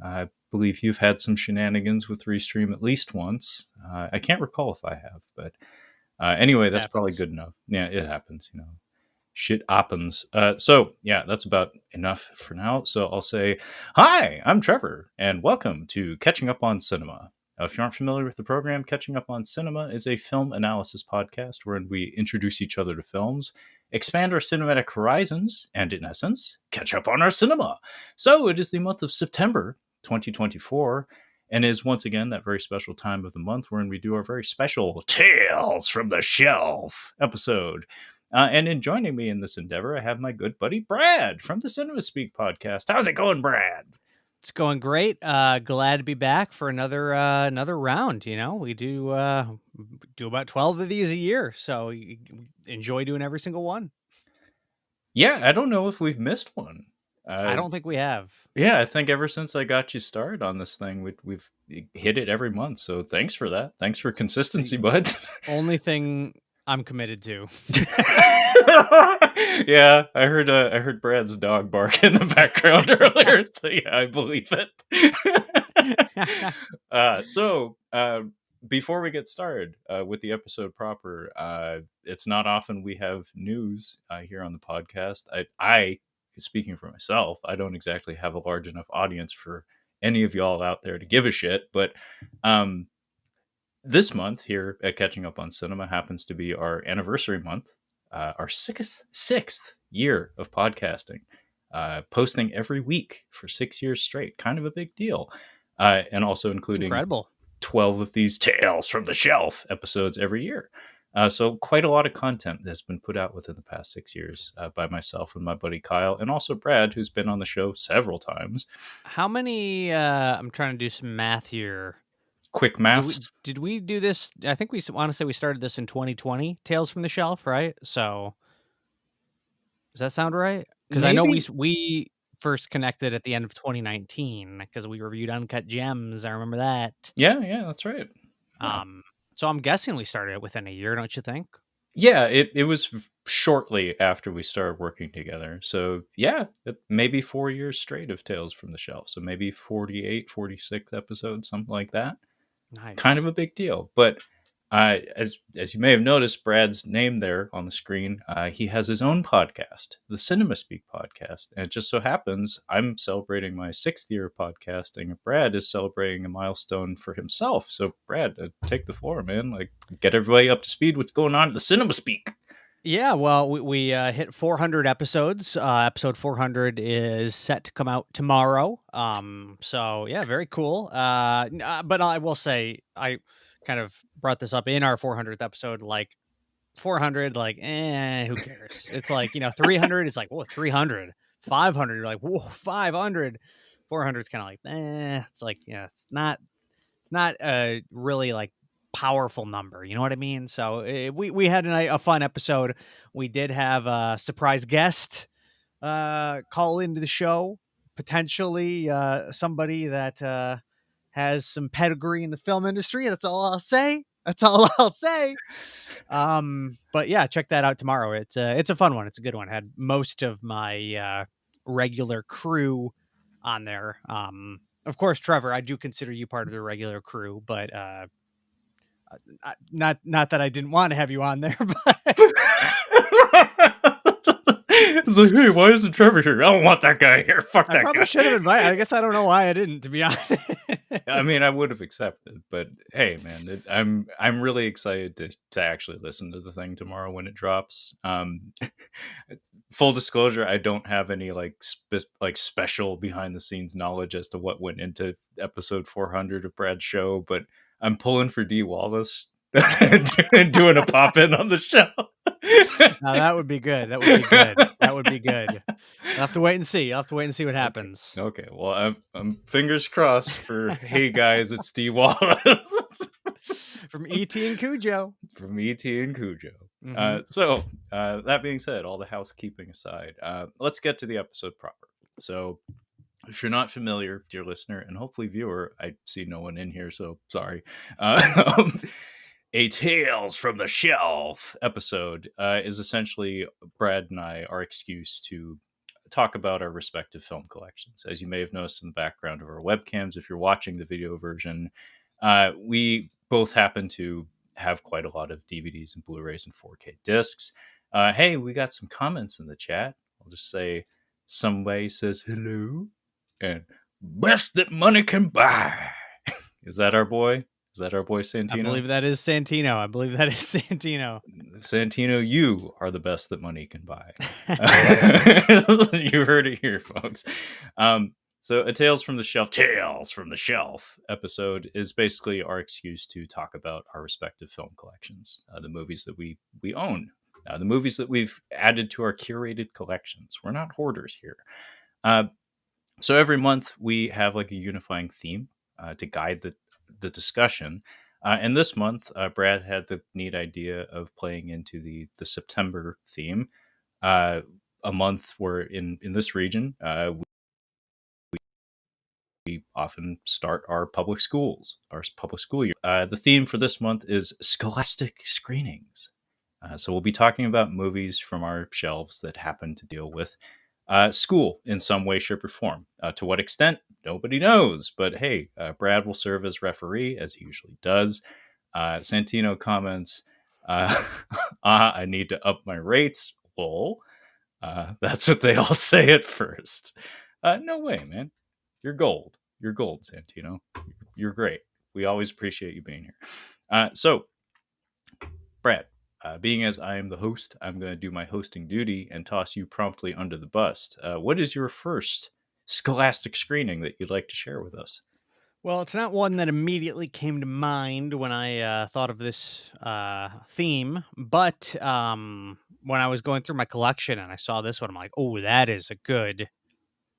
I believe you've had some shenanigans with Restream at least once. I can't recall if I have, but anyway, that's probably Happens. good enough. Yeah, it happens, you know. Shit happens. So, yeah, that's about enough for now. So I'll say, hi, I'm Trevor, and welcome to Catching Up on Cinema. If you aren't familiar with the program, Catching Up on Cinema is a film analysis podcast wherein we introduce each other to films, expand our cinematic horizons, and in essence, catch up on our cinema. So it is the month of September 2024, and is once again that very special time of the month wherein we do our very special Tales from the Shelf episode. And in joining me in this endeavor, I have my good buddy Brad from the Cinema Speak podcast. How's it going, Brad? It's going great. Glad to be back for another round. You know, we do about 12 of these a year, so enjoy doing every single one. Yeah, I don't know if we've missed one. I don't think we have. Yeah, I think ever since I got you started on this thing, we've hit it every month. So thanks for that. Thanks for consistency, bud. Only thing I'm committed to. Yeah, I heard Brad's dog bark in the background earlier, so yeah, I believe it. Before we get started with the episode proper, it's not often we have news here on the podcast. I, speaking for myself, I don't exactly have a large enough audience for any of y'all out there to give a shit, but this month here at Catching Up on Cinema happens to be our anniversary month, our sixth year of podcasting, posting every week for 6 years straight. Kind of a big deal. And also including incredible 12 of these Tales from the Shelf episodes every year. So quite a lot of content that's been put out within the past 6 years by myself and my buddy Kyle, and also Brad, who's been on the show several times. How many? I'm trying to do some math here. Quick maths. Did we do this? I think we want to say we started this in 2020. Tales from the Shelf, right? So does that sound right? Because I know we first connected at the end of 2019 because we reviewed Uncut Gems. I remember that. Yeah, that's right. Yeah. So I'm guessing we started it within a year, don't you think? Yeah, it was shortly after we started working together. So yeah, maybe 4 years straight of Tales from the Shelf. So maybe 48, 46 episodes, something like that. Nice. Kind of a big deal. But as you may have noticed, Brad's name there on the screen, he has his own podcast, the Cinema Speak podcast. And it just so happens I'm celebrating my 6th year of podcasting, and Brad is celebrating a milestone for himself. So Brad, take the floor, man. Like, get everybody up to speed. What's going on at the Cinema Speak? Yeah, well, we hit 400 episodes. Episode 400 is set to come out tomorrow. So yeah, very cool. But I will say, I kind of brought this up in our 400th episode, like 400, like, who cares? It's like, 300 is like, whoa, 300, 500, you're like, whoa, 500, 400 is kind of like, it's like, it's not really like powerful number, you know what I mean? So we had a fun episode. We did have a surprise guest call into the show, potentially somebody that has some pedigree in the film industry. That's all I'll say. But yeah, check that out tomorrow. It's a fun one. It's a good one. Had most of my regular crew on there. Of course, Trevor, I do consider you part of the regular crew, but not that I didn't want to have you on there, but it's like, hey, why isn't Trevor here? I don't want that guy here. Fuck that guy. I probably should have invited. I guess I don't know why I didn't, to be honest. I mean, I would have accepted, but hey, man, I'm really excited to actually listen to the thing tomorrow when it drops. Full disclosure, I don't have any like special behind the scenes knowledge as to what went into episode 400 of Brad's show, but I'm pulling for D. Wallace and doing a pop in on the show. Now that would be good. That would be good. I'll have to wait and see. What happens. Okay. Well, I'm fingers crossed for hey guys, it's D. Wallace from E.T. and Cujo. Mm-hmm. So that being said, all the housekeeping aside, let's get to the episode proper. So if you're not familiar, dear listener, and hopefully viewer, I see no one in here, so sorry. A Tales from the Shelf episode is essentially Brad and I, our excuse to talk about our respective film collections. As you may have noticed in the background of our webcams, if you're watching the video version, we both happen to have quite a lot of DVDs and Blu-rays and 4K discs. Hey, we got some comments in the chat. I'll just say, somebody says hello, and best that money can buy. Is that our boy? Is that our boy I Santino? believe that is Santino. I believe that is Santino. Santino, you are the best that money can buy. You heard it here, folks. So a Tales from the Shelf episode is basically our excuse to talk about our respective film collections, the movies that we own, the movies that we've added to our curated collections. We're not hoarders here. Uh, so every month we have like a unifying theme to guide the discussion. And this month, Brad had the neat idea of playing into the September theme, uh, a month where in this region we often start our public school year. The theme for this month is Scholastic Screenings. So we'll be talking about movies from our shelves that happen to deal with school in some way, shape, or form. To what extent, nobody knows. But hey, Brad will serve as referee, as he usually does. Santino comments, I need to up my rates. Lol. That's what they all say at first. No way, man. You're gold. You're gold, Santino. You're great. We always appreciate you being here. So, Brad, being as I am the host, I'm going to do my hosting duty and toss you promptly under the bus. What is your first scholastic screening that you'd like to share with us? Well, it's not one that immediately came to mind when I thought of this theme, but when I was going through my collection and I saw this one, I'm like, oh, that is a good,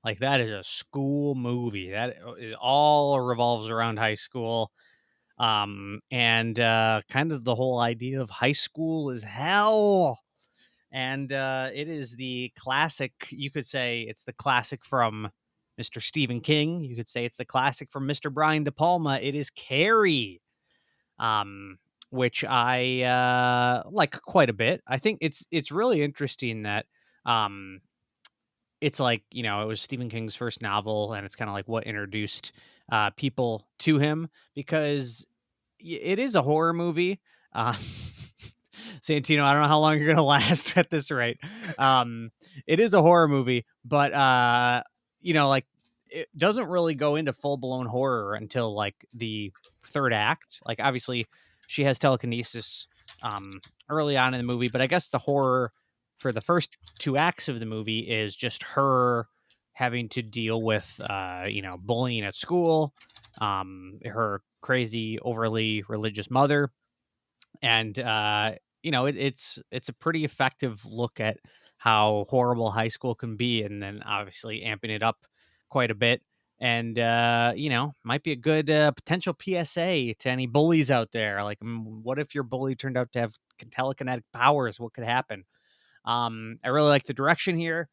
like, that is a school movie. That it all revolves around high school. And kind of the whole idea of high school is hell. And it is the classic. You could say it's the classic from Mr. Stephen King. You could say it's the classic from Mr. Brian De Palma. It is Carrie, um, which I like quite a bit. I think it's really interesting that um, it's like, it was Stephen King's first novel, and it's kind of like what introduced people to him, because it is a horror movie. Uh, Santino, I don't know how long you're gonna last at this rate. Um, it is a horror movie, but like, it doesn't really go into full blown horror until like the third act. Like, obviously, she has telekinesis early on in the movie, but I guess the horror for the first two acts of the movie is just her having to deal with bullying at school, her crazy overly religious mother, and it's a pretty effective look at how horrible high school can be, and then obviously amping it up quite a bit. And might be a good potential PSA to any bullies out there. Like, what if your bully turned out to have telekinetic powers? What could happen? I really like the direction here.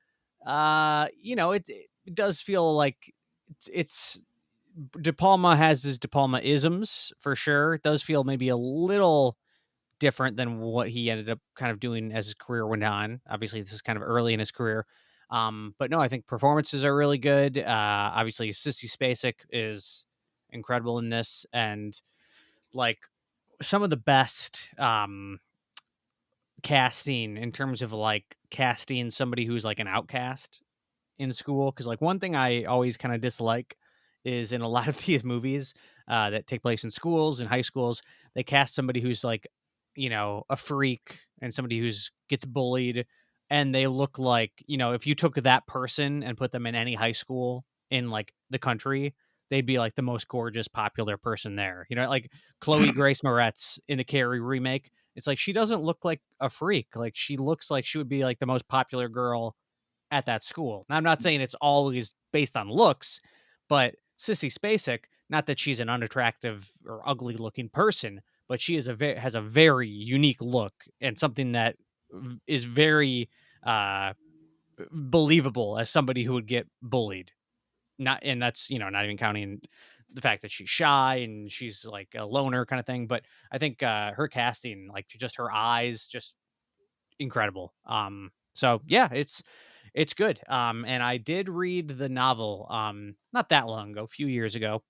It does feel like it's De Palma has his De Palma isms for sure. It does feel maybe a little different than what he ended up kind of doing as his career went on. Obviously, this is kind of early in his career. But no, I think performances are really good. Obviously, Sissy Spacek is incredible in this, and like some of the best casting in terms of like casting somebody who's like an outcast in school. Because like one thing I always kind of dislike is in a lot of these movies that take place in schools and high schools, they cast somebody who's like, a freak, and somebody who's gets bullied, and they look like, if you took that person and put them in any high school in like the country, they'd be like the most gorgeous, popular person there. Like Chloe Grace Moretz in the Carrie remake. It's like she doesn't look like a freak. Like she looks like she would be like the most popular girl at that school. Now, I'm not saying it's always based on looks, but Sissy Spacek, not that she's an unattractive or ugly looking person, but she is has a very unique look, and something that is very uh, believable as somebody who would get bullied. Not, and that's, not even counting the fact that she's shy and she's like a loner kind of thing. But I think her casting, like just her eyes, just incredible. So yeah, It's good. And I did read the novel, not that long ago, a few years ago,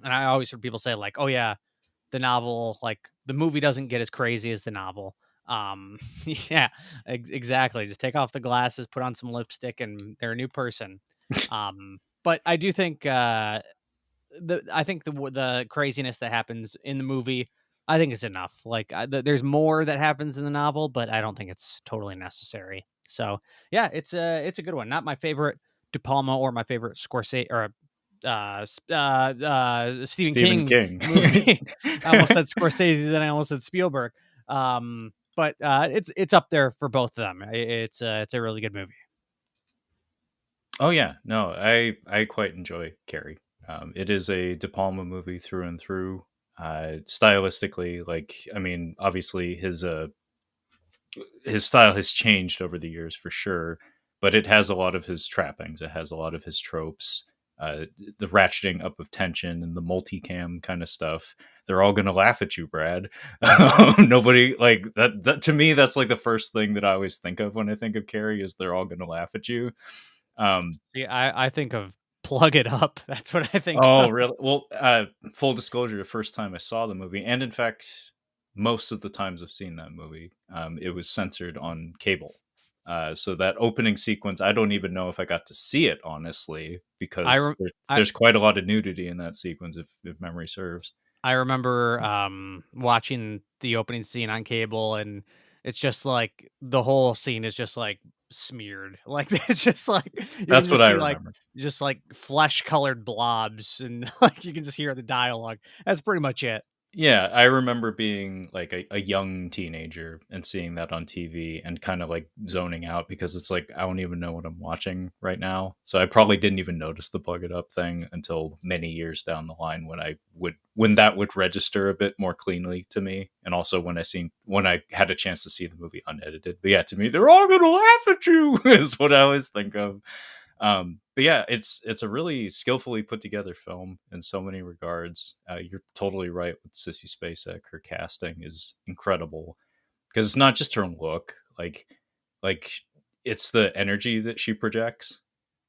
and I always heard people say like, "Oh yeah, the novel, like the movie doesn't get as crazy as the novel." Yeah, exactly. Just take off the glasses, put on some lipstick, and they're a new person. But I do think I think the craziness that happens in the movie, I think it's enough. Like there's more that happens in the novel, but I don't think it's totally necessary. So yeah, it's a good one. Not my favorite De Palma or my favorite Scorsese or Stephen Stephen King King. movie. I almost said Scorsese, then I almost said Spielberg. But it's up there for both of them. It's a really good movie. Oh yeah, no, I quite enjoy Carrie. It is a De Palma movie through and through. Stylistically, like I mean, obviously his style has changed over the years for sure, but it has a lot of his trappings. It has a lot of his tropes. The ratcheting up of tension and the multicam kind of stuff. They're all gonna laugh at you, Brad. Nobody like that. That to me, that's like the first thing that I always think of when I think of Carrie is they're all gonna laugh at you. Um, See, I think of Plug It Up. That's what I think Oh, of. really? Well, full disclosure, the first time I saw the movie, and in fact, most of the times I've seen that movie, it was censored on cable. So that opening sequence, I don't even know if I got to see it, honestly, I because rem I there's quite a lot of nudity in that sequence, if memory serves. I remember, watching the opening scene on cable, and it's just like the whole scene is just like smeared. Like it's just like you can That's what just I see like remember. just like flesh colored blobs, and like you can just hear the dialogue. That's pretty much it. Yeah, I remember being like a young teenager and seeing that on TV and kind of like zoning out because it's like I don't even know what I'm watching right now. So I probably didn't even notice the plug it up thing until many years down the line when that would register a bit more cleanly to me, and also when I had a chance to see the movie unedited. But yeah, to me, they're all gonna laugh at you is what I always think of. But yeah, it's a really skillfully put together film in so many regards. You're totally right with Sissy Spacek. Her casting is incredible because it's not just her look, like it's the energy that she projects.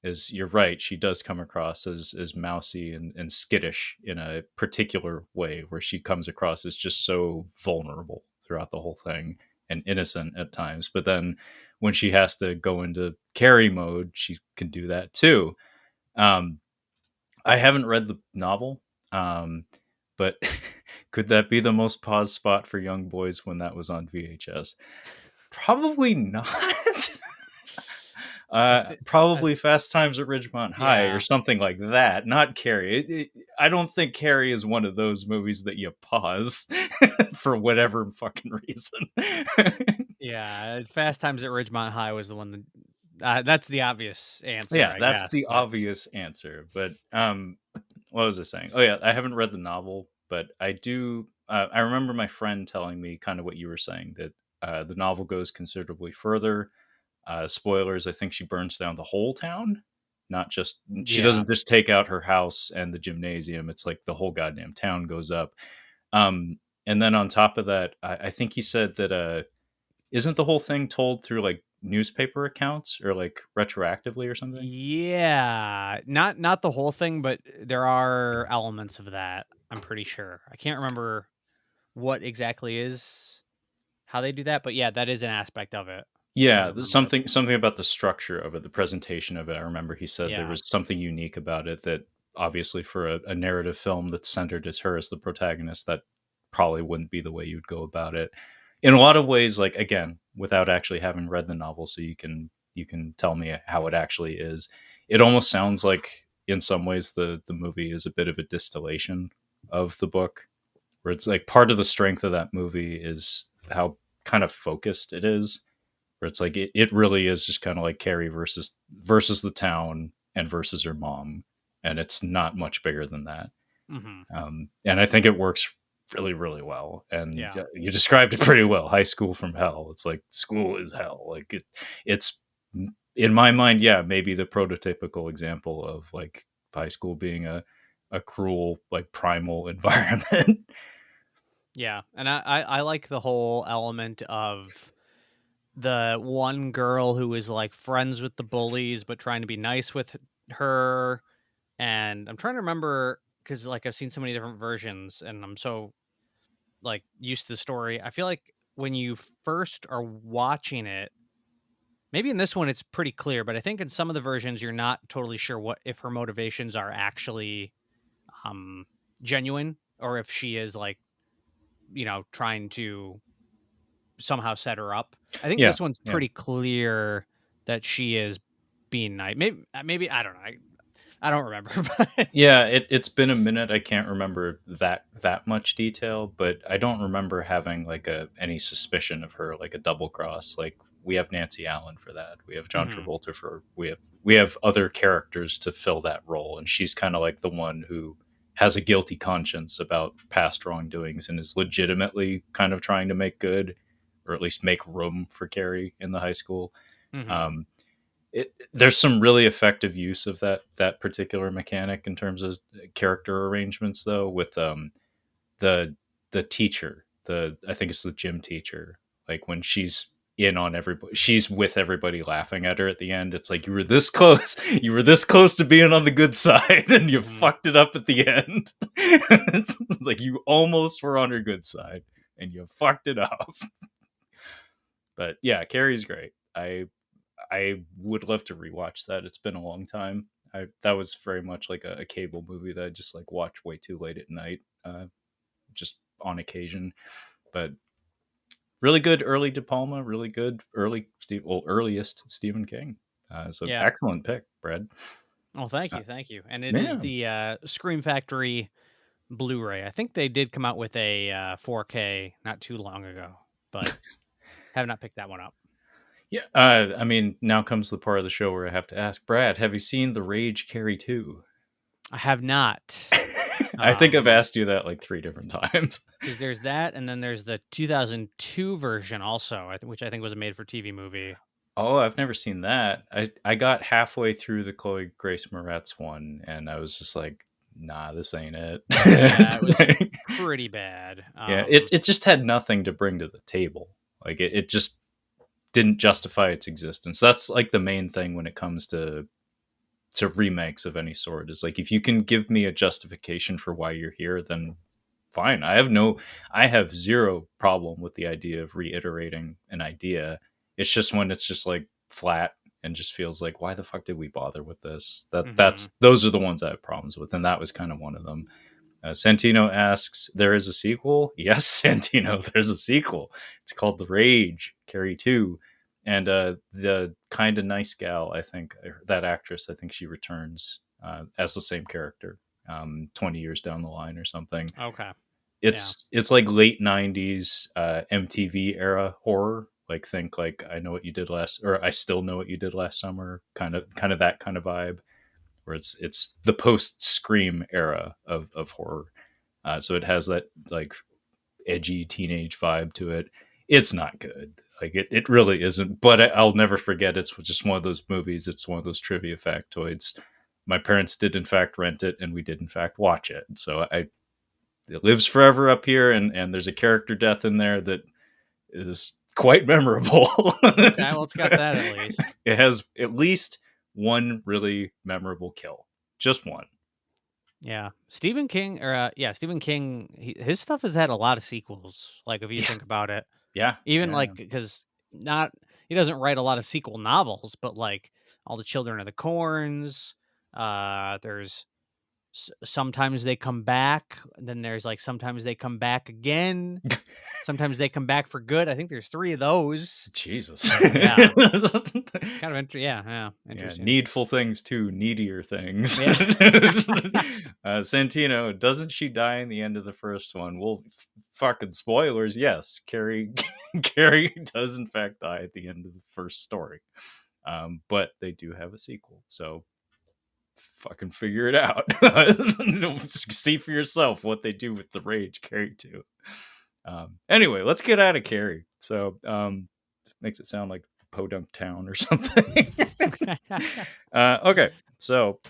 Is you're right, she does come across as mousy and skittish in a particular way, where she comes across as just so vulnerable throughout the whole thing and innocent at times. But then when she has to go into Carrie mode, she can do that too. Um, I haven't read the novel, but could that be the most paused spot for young boys when that was on VHS? Probably not. I thi Probably Fast Times at Ridgemont High or Yeah. something like that. Not Carrie. I don't think Carrie is one of those movies that you pause for whatever fucking reason. Yeah, Fast Times at Ridgemont High was the one that's the obvious answer, Yeah, I that's guess, the but obvious answer. But what was I saying? Oh yeah, I haven't read the novel, but I do. I remember my friend telling me kind of what you were saying, that the novel goes considerably further. Spoilers: I think she burns down the whole town. Not just she yeah. doesn't just take out her house and the gymnasium. It's like the whole goddamn town goes up. And then on top of that, I think he said that isn't the whole thing told through like newspaper accounts or like retroactively or something? Yeah, not the whole thing, but there are elements of that, I'm pretty sure. I can't remember what exactly is how they do that, but yeah, that is an aspect of it, I Yeah, there's remember. something about the structure of it, the presentation of it. I remember he said there Yeah. was something unique about it that obviously for a narrative film that's centered as her as the protagonist, that probably wouldn't be the way you'd go about it. In a lot of ways, like again, without actually having read the novel, so you can tell me how it actually is. It almost sounds like in some ways the movie is a bit of a distillation of the book, where it's like part of the strength of that movie is how kind of focused it is, where it's like it really is just kind of like Carrie versus the town and versus her mom, and it's not much bigger than that. Mhm. And I think it works really really well. And Yeah. you described it pretty well. High school from hell. It's like school is hell. Like it's in my mind, yeah, maybe the prototypical example of like high school being a cruel like primal environment. Yeah, and I like the whole element of the one girl who is like friends with the bullies but trying to be nice with her. And I'm trying to remember because like I've seen so many different versions and I'm so like used to the story. I feel like when you first are watching it, maybe in this one it's pretty clear, but I think in some of the versions you're not totally sure what if her motivations are actually um genuine or if she is like, trying to somehow set her up. I think Yeah, this one's yeah. pretty clear that she is being nice. Maybe I don't know. I don't remember, but Yeah, it's been a minute. I can't remember that much detail, but I don't remember having like a any suspicion of her like a double cross. Like we have Nancy Allen for that. We have John Mhm, Travolta for we have other characters to fill that role, and she's kind of like the one who has a guilty conscience about past wrongdoings and is legitimately kind of trying to make good, or at least make room for Carrie in the high school. mhm. Um, there's some really effective use of that particular mechanic in terms of character arrangements, though, with the the teacher, the I think it's the gym teacher, like when she's in on everybody, she's with everybody laughing at her at the end. It's like you were this close, you were this close to being on the good side, and you Mhm. fucked it up at the end. It's like you almost were on her good side, and you fucked it up. But yeah, Carrie's great. I would love to rewatch that. It's been a long time. That was very much like a cable movie that I just like watch way too late at night, just on occasion. But really good early De Palma, really good earliest Stephen King. So Yeah. excellent pick, Brad. Well, thank Uh, you, thank you. And it is yeah, the, Scream Factory Blu-ray. I think they did come out with a, 4K not too long ago, but have not picked that one up. yeah. I mean, now comes the part of the show where I have to ask Brad: have you seen The Rage Carrie 2? I have not. I think I've Um, asked you that like 3 different times. 'Cause there's that, and then there's the 2002 version also, which I think was a made-for-TV movie. Oh, I've never seen that. I got halfway through the Chloe Grace Moretz one, and I was just like, "Nah, this ain't it." Yeah, it was Like, pretty bad. yeah, it just had nothing to bring to the table. Like it just didn't justify its existence. That's like the main thing when it comes to remakes of any sort. Is like if you can give me a justification for why you're here, then fine. I have zero problem with the idea of reiterating an idea. It's just when it's just like flat and just feels like why the fuck did we bother with this? Mhm. Those are the ones I have problems with, and that was kind of one of them. Santino asks, "There is a sequel?" Yes, Santino, there's a sequel. It's called The Rage, Carrie 2. And the kind of nice gal, I think, that actress, I think she returns as the same character 20 years down the line or something. Okay. Yeah. It's like late 90s MTV era horror. Like think like I know what you did last, or I still know what you did last summer. Kind of that kind of vibe where it's the post Scream era of horror. So it has that like edgy teenage vibe to it. It's not good. Like it really isn't. But I'll never forget. It's just one of those movies. It's one of those trivia factoids. My parents did in fact rent it, and we did in fact watch it. So it lives forever up here, and there's a character death in there that is quite memorable. Okay, well, it's got that at least. It has at least one really memorable kill, just one. Yeah. Stephen King or, Stephen King, his stuff has had a lot of sequels, like, if you Yeah, think about it. yeah, Even, yeah. like, because not he doesn't write a lot of sequel novels, but, like, All the Children of the Corns, there's sometimes they come back, and then there's, like, sometimes they come back again, sometimes they come back for good. I think there's 3 of those. Jesus. Yeah. Kind of yeah, Yeah, interesting. needful things too, needier things. Yeah. Santino, doesn't she die in the end of the first one? Well, fucking spoilers. Yes, Carrie, Carrie does in fact die at the end of the first story. But they do have a sequel, so fucking figure it out. See for yourself what they do with the Rage Carrie 2. Anyway, let's get out of Carrie. So, makes it sound like Podunk Town or something. Okay, so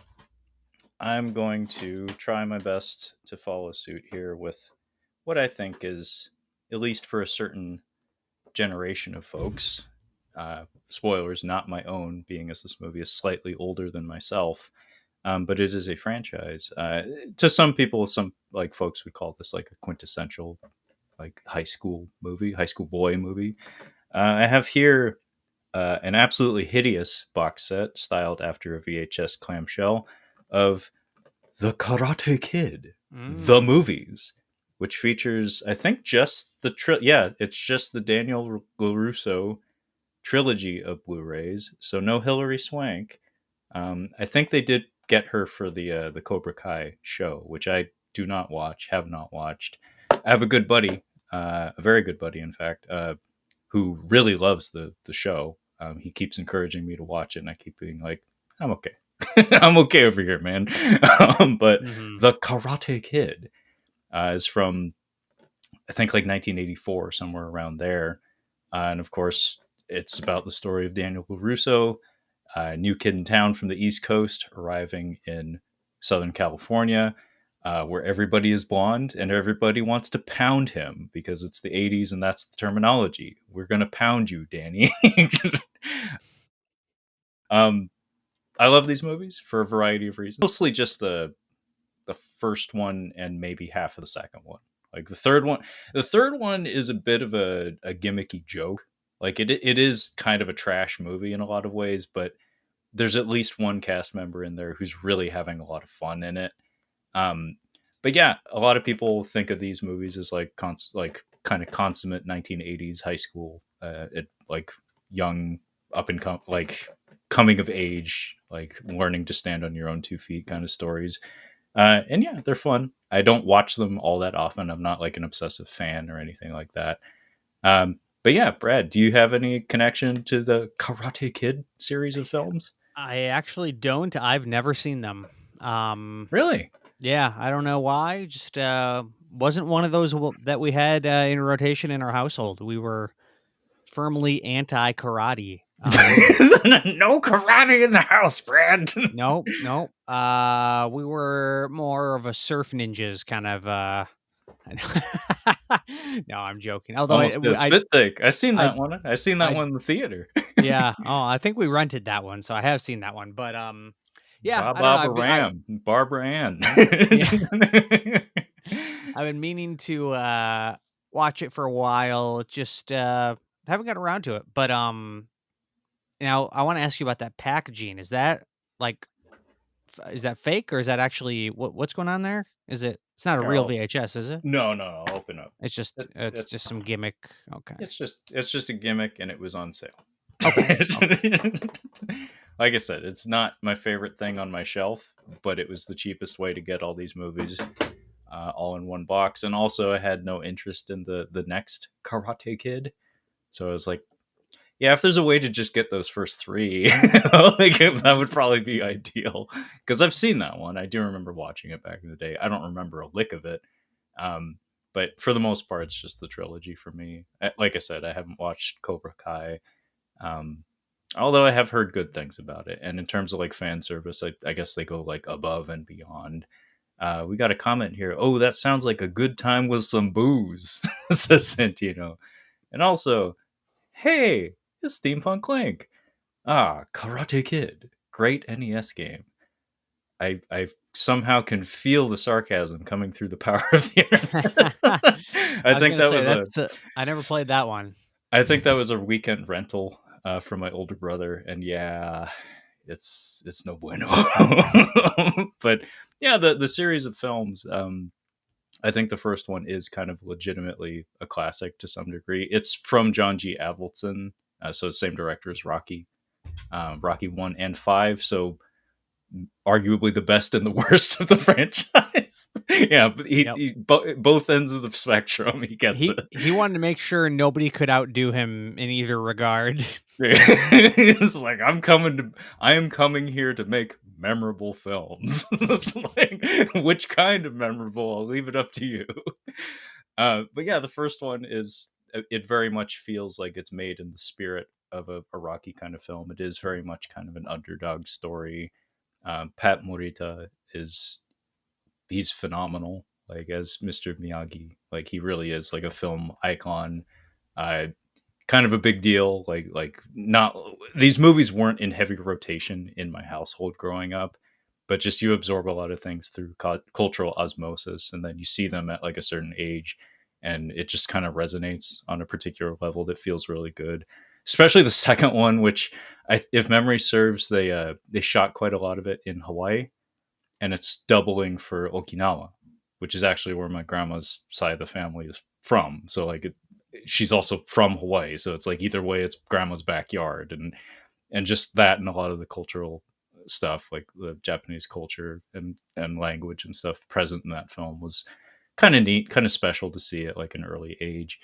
I'm going to try my best to follow suit here with what I think is, at least for a certain generation of folks, Spoilers, not my own, being as this movie is slightly older than myself. But it is a franchise. To some people, some like folks would call this like a quintessential like high school boy movie. I have here an absolutely hideous box set styled after a VHS clamshell of The Karate Kid, the Mm. movies, which features, I think, just it's just the Daniel LaRusso trilogy of Blu-rays. So no Hilary Swank. I think they did get her for the Cobra Kai show, which I do not watch, have not watched. I have a good buddy, a very good buddy, in fact, who really loves the show. He keeps encouraging me to watch it, and I keep being like, I'm okay. I'm okay over here, man. But Hmm. the Karate Kid is from, I think, like 1984, somewhere around there. And of course, it's about the story of Daniel LaRusso, a new kid in town from the East Coast, arriving in Southern California, where everybody is blonde and everybody wants to pound him because it's the 80s and that's the terminology. We're going to pound you, Danny. um, I love these movies for a variety of reasons. Mostly just the first one and maybe half of the second one. Like the third one is a bit of a gimmicky joke. Like it is kind of a trash movie in a lot of ways, but there's at least one cast member in there who's really having a lot of fun in it. Um, but yeah, a lot of people think of these movies as like like kind of consummate 1980s high school, like young up and like coming of age, like learning to stand on your own 2 feet kind of stories. And yeah, they're fun. I don't watch them all that often. I'm not like an obsessive fan or anything like that. But yeah, Brad, do you have any connection to the Karate Kid series of films? I actually don't. I've never seen them. Um, Really? yeah, I don't know why. Just wasn't one of those that we had in rotation in our household. We were firmly anti karate. No karate in the house, Brad. Nope, nope. We were more of a surf ninjas kind of. No, I'm joking. Although Almost did a spit take. I seen I, that one. I seen that I, one in the theater. yeah. Oh, I think we rented that one, so I have seen that one. But yeah, Ba I don't know. Baba Ram, Barbara Ann. Yeah, I've been meaning to watch it for a while. Just haven't got around to it. But now I want to ask you about that packaging. Is that like is that fake or is that actually what's going on there? Is it? It's not a real Oh, VHS, is it? no, no, no, open up. It's it's It's just some gimmick. Okay. it's just a gimmick, and it was on sale. Okay. Okay. Like I said, it's not my favorite thing on my shelf, but it was the cheapest way to get all these movies all in one box. And also, I had no interest in the next Karate Kid, so I was like, yeah, if there's a way to just get those first three, like that would probably be ideal. Because I've seen that one. I do remember watching it back in the day. I don't remember a lick of it. Um, but for the most part, it's just the trilogy for me. Like I said, I haven't watched Cobra Kai. Um, although I have heard good things about it. And in terms of like fan service, I guess they go like above and beyond. We got a comment here. Oh, that sounds like a good time with some booze, says Santino. And also, hey, it's Steampunk Link. Ah, Karate Kid. Great NES game. I somehow can feel the sarcasm coming through the power of the internet. I was gonna say I never played that one. I think that was a weekend rental from my older brother, and yeah, it's no bueno. But yeah, the series of films. I think the first one is kind of legitimately a classic to some degree. It's from John G. Avildsen, so same director as Rocky, Rocky 1 and 5. So arguably the best and the worst of the franchise. Yeah, but Yep. both ends of the spectrum, he gets it. He wanted to make sure nobody could outdo him in either regard. It's like I am coming here to make memorable films. It's like, which kind of memorable? I'll leave it up to you. But yeah, the first one is, it very much feels like it's made in the spirit of a Rocky kind of film. It is very much kind of an underdog story. Pat Morita he's phenomenal, like as Mr. Miyagi. Like he really is like a film icon. Uh, kind of a big deal. Like not these movies weren't in heavy rotation in my household growing up, but just you absorb a lot of things through cultural osmosis, and then you see them at like a certain age, and it just kind of resonates on a particular level that feels really good. Especially the second one, which if memory serves, they shot quite a lot of it in Hawaii, and it's doubling for Okinawa, which is actually where my grandma's side of the family is from. So like she's also from Hawaii, so it's like either way, it's grandma's backyard, and just that and a lot of the cultural stuff, like the Japanese culture and language and stuff present in that film was kind of neat, kind of special to see at like an early age.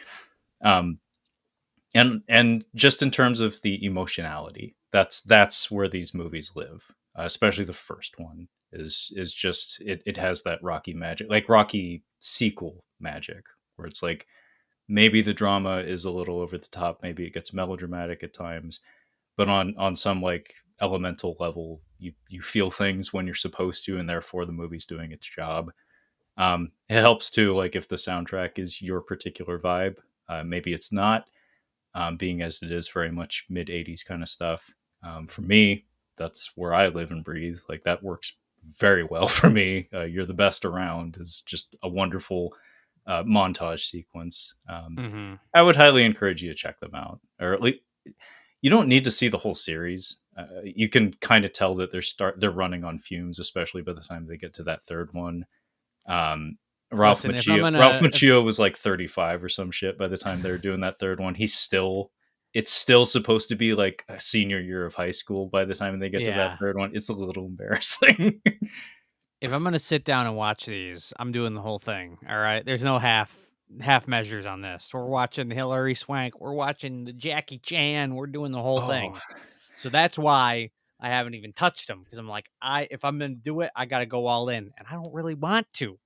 Um, and just in terms of the emotionality, that's where these movies live. Especially the first one is just it has that Rocky magic, like Rocky sequel magic, where it's like maybe the drama is a little over the top, maybe it gets melodramatic at times, but on some like elemental level, you feel things when you're supposed to, and therefore the movie's doing its job. It helps too, like if the soundtrack is your particular vibe. Maybe it's not, being as it is very much mid 80s kind of stuff. For me, that's where I live and breathe. Like that works very well for me. You're the best around is just a wonderful montage sequence. Hmm. I would highly encourage you to check them out, or at least you don't need to see the whole series. You can kind of tell that they're running on fumes, especially by the time they get to that third one. Um, Listen, if I'm Ralph gonna, if Macchio was like 35 or some shit by the time they were doing that third one. It's still supposed to be like a senior year of high school by the time they get to that yeah, third one. It's a little embarrassing. if I'm gonna sit down and watch these, I'm doing the whole thing. All right, there's no half measures on this. We're watching Hilary Swank. We're watching the Jackie Chan. We're doing the whole Oh, thing. So that's why I haven't even touched them because I'm like, if I'm gonna do it, I gotta go all in, and I don't really want to.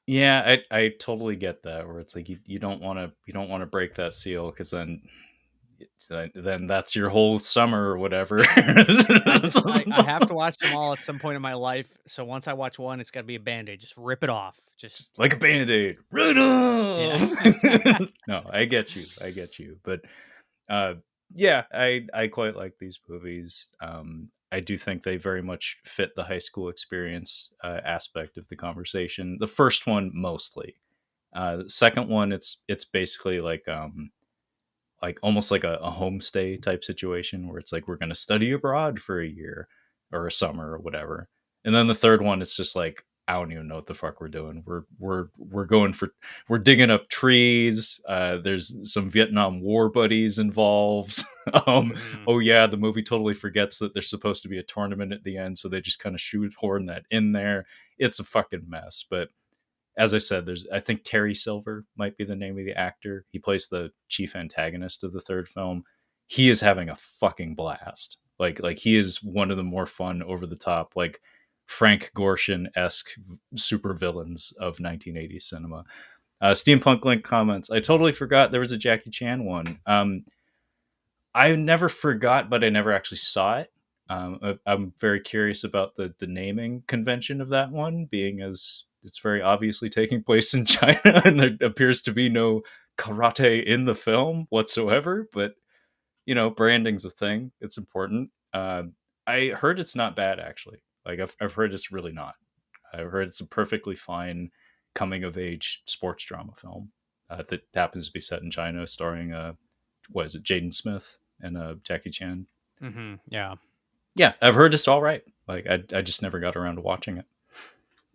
yeah, I totally get that. Where it's like you don't want to break that seal because then that's your whole summer or whatever. I have to watch them all at some point in my life. So once I watch one, it's got to be a band-aid. Just rip it off. Just Just like a band-aid. Right yeah. off. No, I get you. But uh yeah, I quite like these movies. I do think they very much fit the high school experience aspect of the conversation. The first one mostly. The second one, it's basically like almost like a homestay type situation where it's like we're going to study abroad for a year or a summer or whatever. And then the third one, it's just like I don't even know what the fuck we're doing. We're digging up trees. There's some Vietnam War buddies involved. Mhm. Oh yeah, the movie totally forgets that there's supposed to be a tournament at the end, so they just kind of shoehorn that in there. It's a fucking mess, but as I said, I think Terry Silver might be the name of the actor. He plays the chief antagonist of the third film. He is having a fucking blast. Like he is one of the more fun, over the top, like Frank Gorshin esque super villains of 1980s cinema. Steampunk Link comments. I totally forgot there was a Jackie Chan one. I never forgot, but I never actually saw it. I'm very curious about the naming convention of that one, being as it's very obviously taking place in China, and there appears to be no karate in the film whatsoever. But branding's a thing; it's important. I heard it's not bad actually. Like I've heard it's really not. I've heard it's a perfectly fine coming of age sports drama film that happens to be set in China, starring what is it, Jaden Smith and Jackie Chan. Mhm. Yeah. Yeah, I've heard it's all right. Like I just never got around to watching it.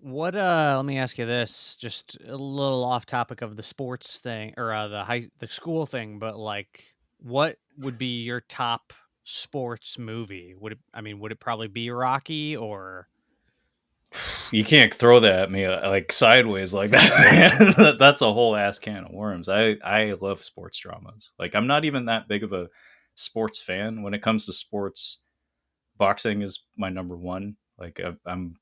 What let me ask you this, just a little off topic of the sports thing or the school thing, but like what would be your top sports movie? Would it probably be Rocky or You can't throw that at me like sideways like that. That's a whole ass can of worms. I love sports dramas. Like I'm not even that big of a sports fan when it comes to sports. Boxing is my number one. Like I'm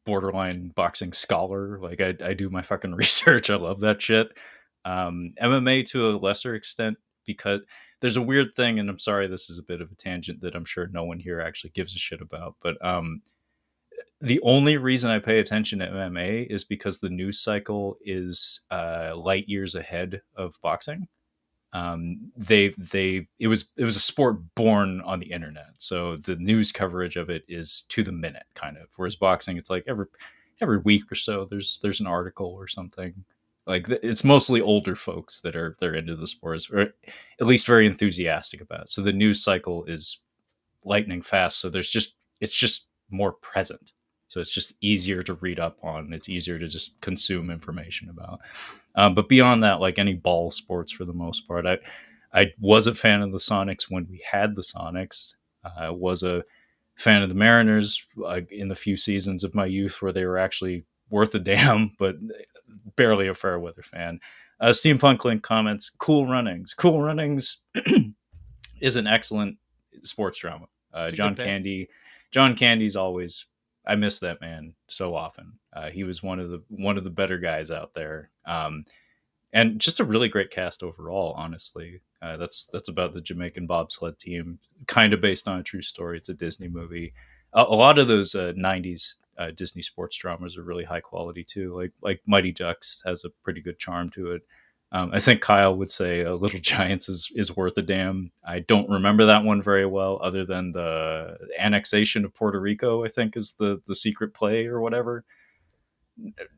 borderline boxing scholar. Like I do my fucking research. I love that shit. MMA to a lesser extent because there's a weird thing, and I'm sorry this is a bit of a tangent that I'm sure no one here actually gives a shit about, but the only reason I pay attention to MMA is because the news cycle is light years ahead of boxing. They it was a sport born on the internet, so the news coverage of it is to the minute kind of. Whereas boxing, it's like every week or so there's an article or something. Like it's mostly older folks that are they're into the sports, or at least very enthusiastic about it. So the news cycle is lightning fast. So it's just more present. So it's just easier to read up on. It's easier to just consume information about. But beyond that, like any ball sports for the most part, I was a fan of the Sonics when we had the Sonics. I was a fan of the Mariners in the few seasons of my youth where they were actually worth a damn, but barely a fair weather fan. Steampunk Link comments, Cool Runnings. Cool Runnings is an excellent sports drama. It's a good John pick. Candy, John Candy's always. I miss that man so often. He was one of the better guys out there, and just a really great cast overall. Honestly, that's about the Jamaican bobsled team, kind of based on a true story. It's a Disney movie. A lot of those '90s Disney sports dramas are really high quality too. Like Mighty Ducks has a pretty good charm to it. I think Kyle would say Little Giants is worth a damn. I don't remember that one very well, other than the annexation of Puerto Rico. I think is the secret play or whatever.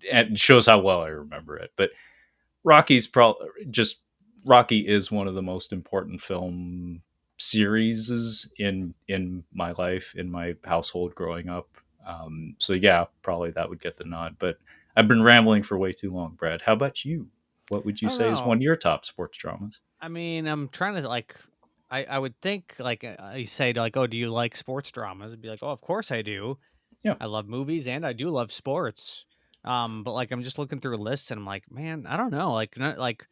It shows how well I remember it. But Rocky's probably just Rocky is one of the most important film series in my life, in my household growing up. So yeah, probably that would get the nod. But I've been rambling for way too long, Brad. How about you? What would I you don't say is one know. of your top sports dramas? I mean, I'm trying to like, I would think like you say like, oh, do you like sports dramas? I'd be like, oh, of course I do. Yeah, I love movies and I do love sports. But like I'm just looking through lists and I'm like, man, I don't know. Like, not like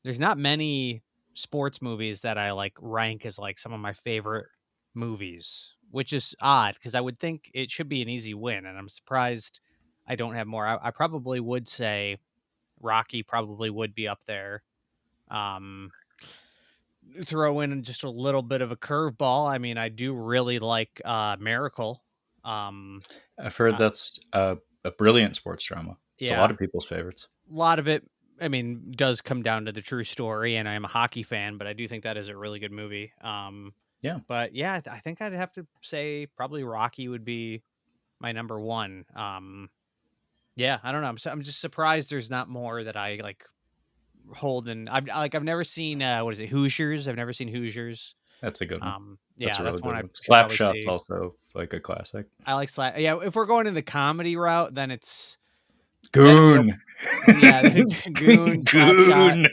there's not many sports movies that I like rank as like some of my favorite movies, which is odd because I would think it should be an easy win, and I'm surprised I don't have more. I probably would say Rocky probably would be up there. Um, Throw in just a little bit of a curveball. I mean, I do really like Miracle. Um, I've heard uh, that's a brilliant sports drama. It's a lot yeah, of people's favorites. a lot of it. I mean, does come down to the true story, and I'm a hockey fan, but I do think that is a really good movie. Yeah, But yeah, I think I'd have to say probably Rocky would be my number one. Yeah, I don't know. I'm just surprised there's not more that I like hold in. I've never seen what is it, Hoosiers? I've never seen Hoosiers. that's a good one. That's Yeah, a really that's one good I one. could probably Slapshot's see. also like a classic. I like Slap. Yeah, if we're going in the comedy route, then it's then we Goon, yeah, then Goon, Slapshot. goon.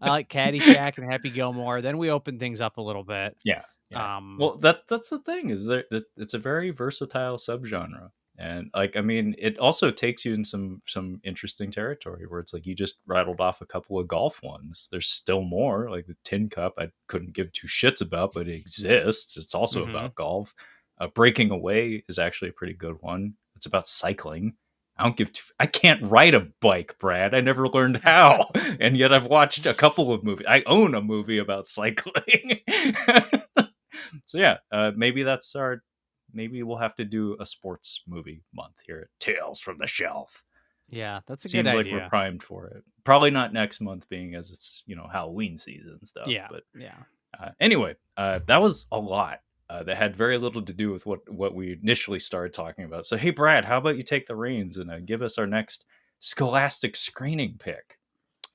I like Caddyshack and Happy Gilmore. Then we open things up a little bit. Yeah, yeah. Um, Well, that's the thing is that it's a very versatile subgenre, and like I mean, it also takes you in some interesting territory where it's like you just rattled off a couple of golf ones. There's still more like the Tin Cup. I couldn't give two shits about, but it exists. It's also mhm. about golf. Breaking Away is actually a pretty good one. It's about cycling. I can't ride a bike, Brad. I never learned how. And yet I've watched a couple of movies. I own a movie about cycling. So yeah, maybe we'll have to do a sports movie month here at Tales from the Shelf. Yeah, that's a good Seems like we're idea. primed for it. Probably not next month, being as it's Halloween season and stuff. Yeah, But yeah. anyway, that was a lot. That had very little to do with what we initially started talking about. So hey, Brad, how about you take the reins and give us our next Scholastic screening pick?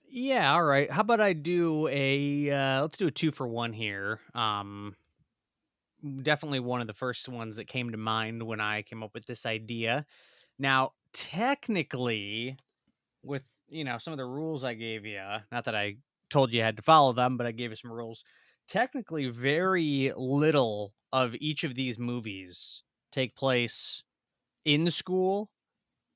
Yeah, all right. How about I do a let's do a 2 for 1 here. Definitely one of the first ones that came to mind when I came up with this idea. Now, technically, with some of the rules I gave you, not that I told you had to follow them, but I gave you some rules. Technically, very little of each of these movies take place in school,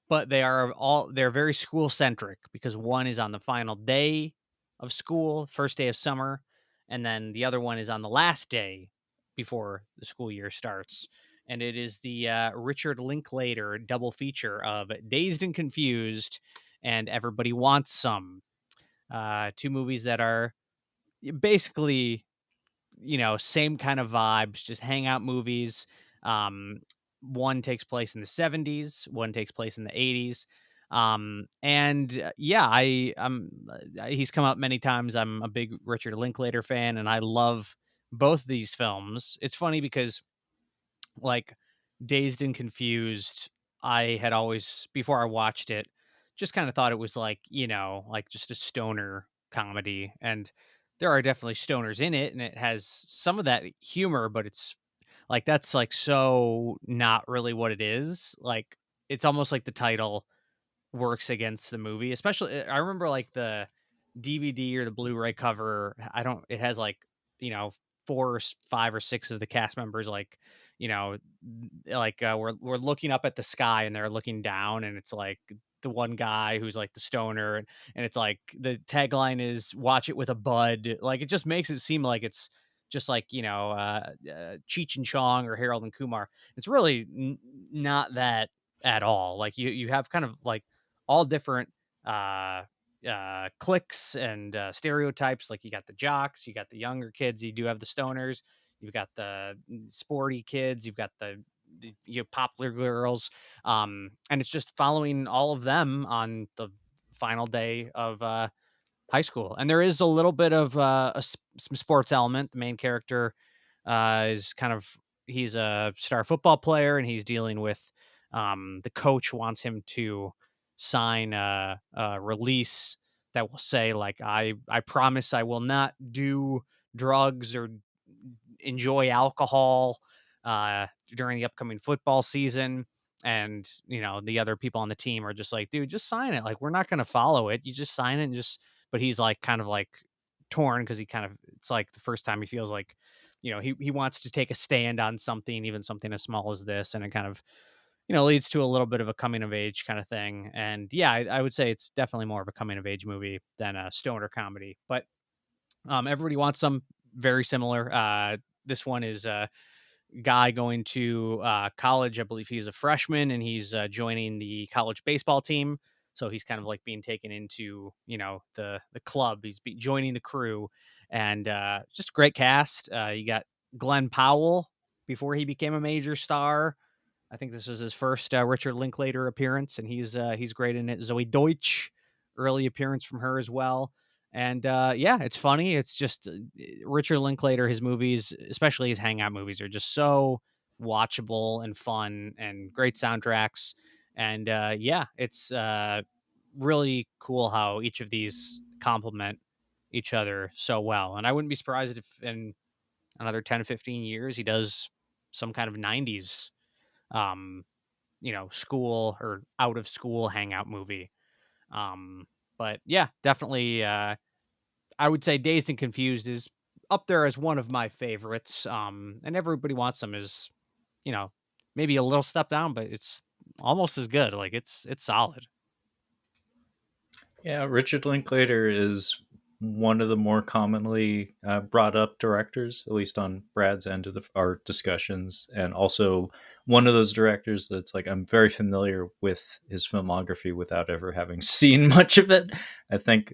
but they're very school centric because one is on the final day of school, first day of summer, and then the other one is on the last day before the school year starts. And it is the Richard Linklater double feature of Dazed and Confused and Everybody Wants Some. Two movies that are basically same kind of vibes, just hangout movies. Um, One takes place in the 70s, one takes place in the 80s. He's come out many times. I'm a big Richard Linklater fan, and I love both these films. It's funny because, like, Dazed and Confused, I had always, before I watched it, just kind of thought it was like, like just a stoner comedy. And there are definitely stoners in it, and it has some of that humor, but it's like that's like so not really what it is. Like, it's almost like the title works against the movie, especially I remember, like, the DVD or the Blu-ray cover, I don't it has, like, you know, 4 or 5 or 6 of the cast members, like, we're looking up at the sky and they're looking down, and it's, like, the one guy who's, like, the stoner, and it's, like, the tagline is "Watch it with a bud." Like, it just makes it seem like it's just like, Cheech and Chong or Harold and Kumar. It's really not that at all. Like, you have kind of, like, all different uh cliques and stereotypes. Like, you got the jocks, you got the younger kids, you do have the stoners, you've got the sporty kids, you've got the popular girls, and it's just following all of them on the final day of high school. And there is a little bit of some sports element. The main character is kind of he's a star football player, and he's dealing with the coach wants him to sign a release that will say, like, I promise I will not do drugs or enjoy alcohol during the upcoming football season. And the other people on the team are just like, dude, just sign it. Like, we're not going to follow it. You just sign it and just. But he's like kind of like torn because it's like the first time he feels like, he wants to take a stand on something, even something as small as this, and it kind of leads to a little bit of a coming of age kind of thing. And yeah, I would say it's definitely more of a coming of age movie than a stoner comedy. But everybody wants some very similar. This one is guy going to college. I believe he's a freshman, and he's joining the college baseball team. So he's kind of like being taken into, the club. Joining the crew, and just a great cast. You got Glenn Powell before he became a major star. I think this was his first Richard Linklater appearance, and he's great in it. Zoe Deutsch, early appearance from her as well. And yeah, it's funny. It's just Richard Linklater. His movies, especially his hangout movies, are just so watchable and fun, and great soundtracks. And yeah, it's really cool how each of these complement each other so well. And I wouldn't be surprised if in another 10 15 years he does some kind of 90s um school or out of school hangout movie. um but yeah, definitely, I would say Dazed and Confused is up there as one of my favorites. And Everybody Wants Some is, you know maybe a little step down, but it's almost as good. Like, it's solid. Yeah, Richard Linklater is one of the more commonly brought up directors, at least on Brad's end of our discussions, and also one of those directors that's like I'm very familiar with his filmography without ever having seen much of it. I think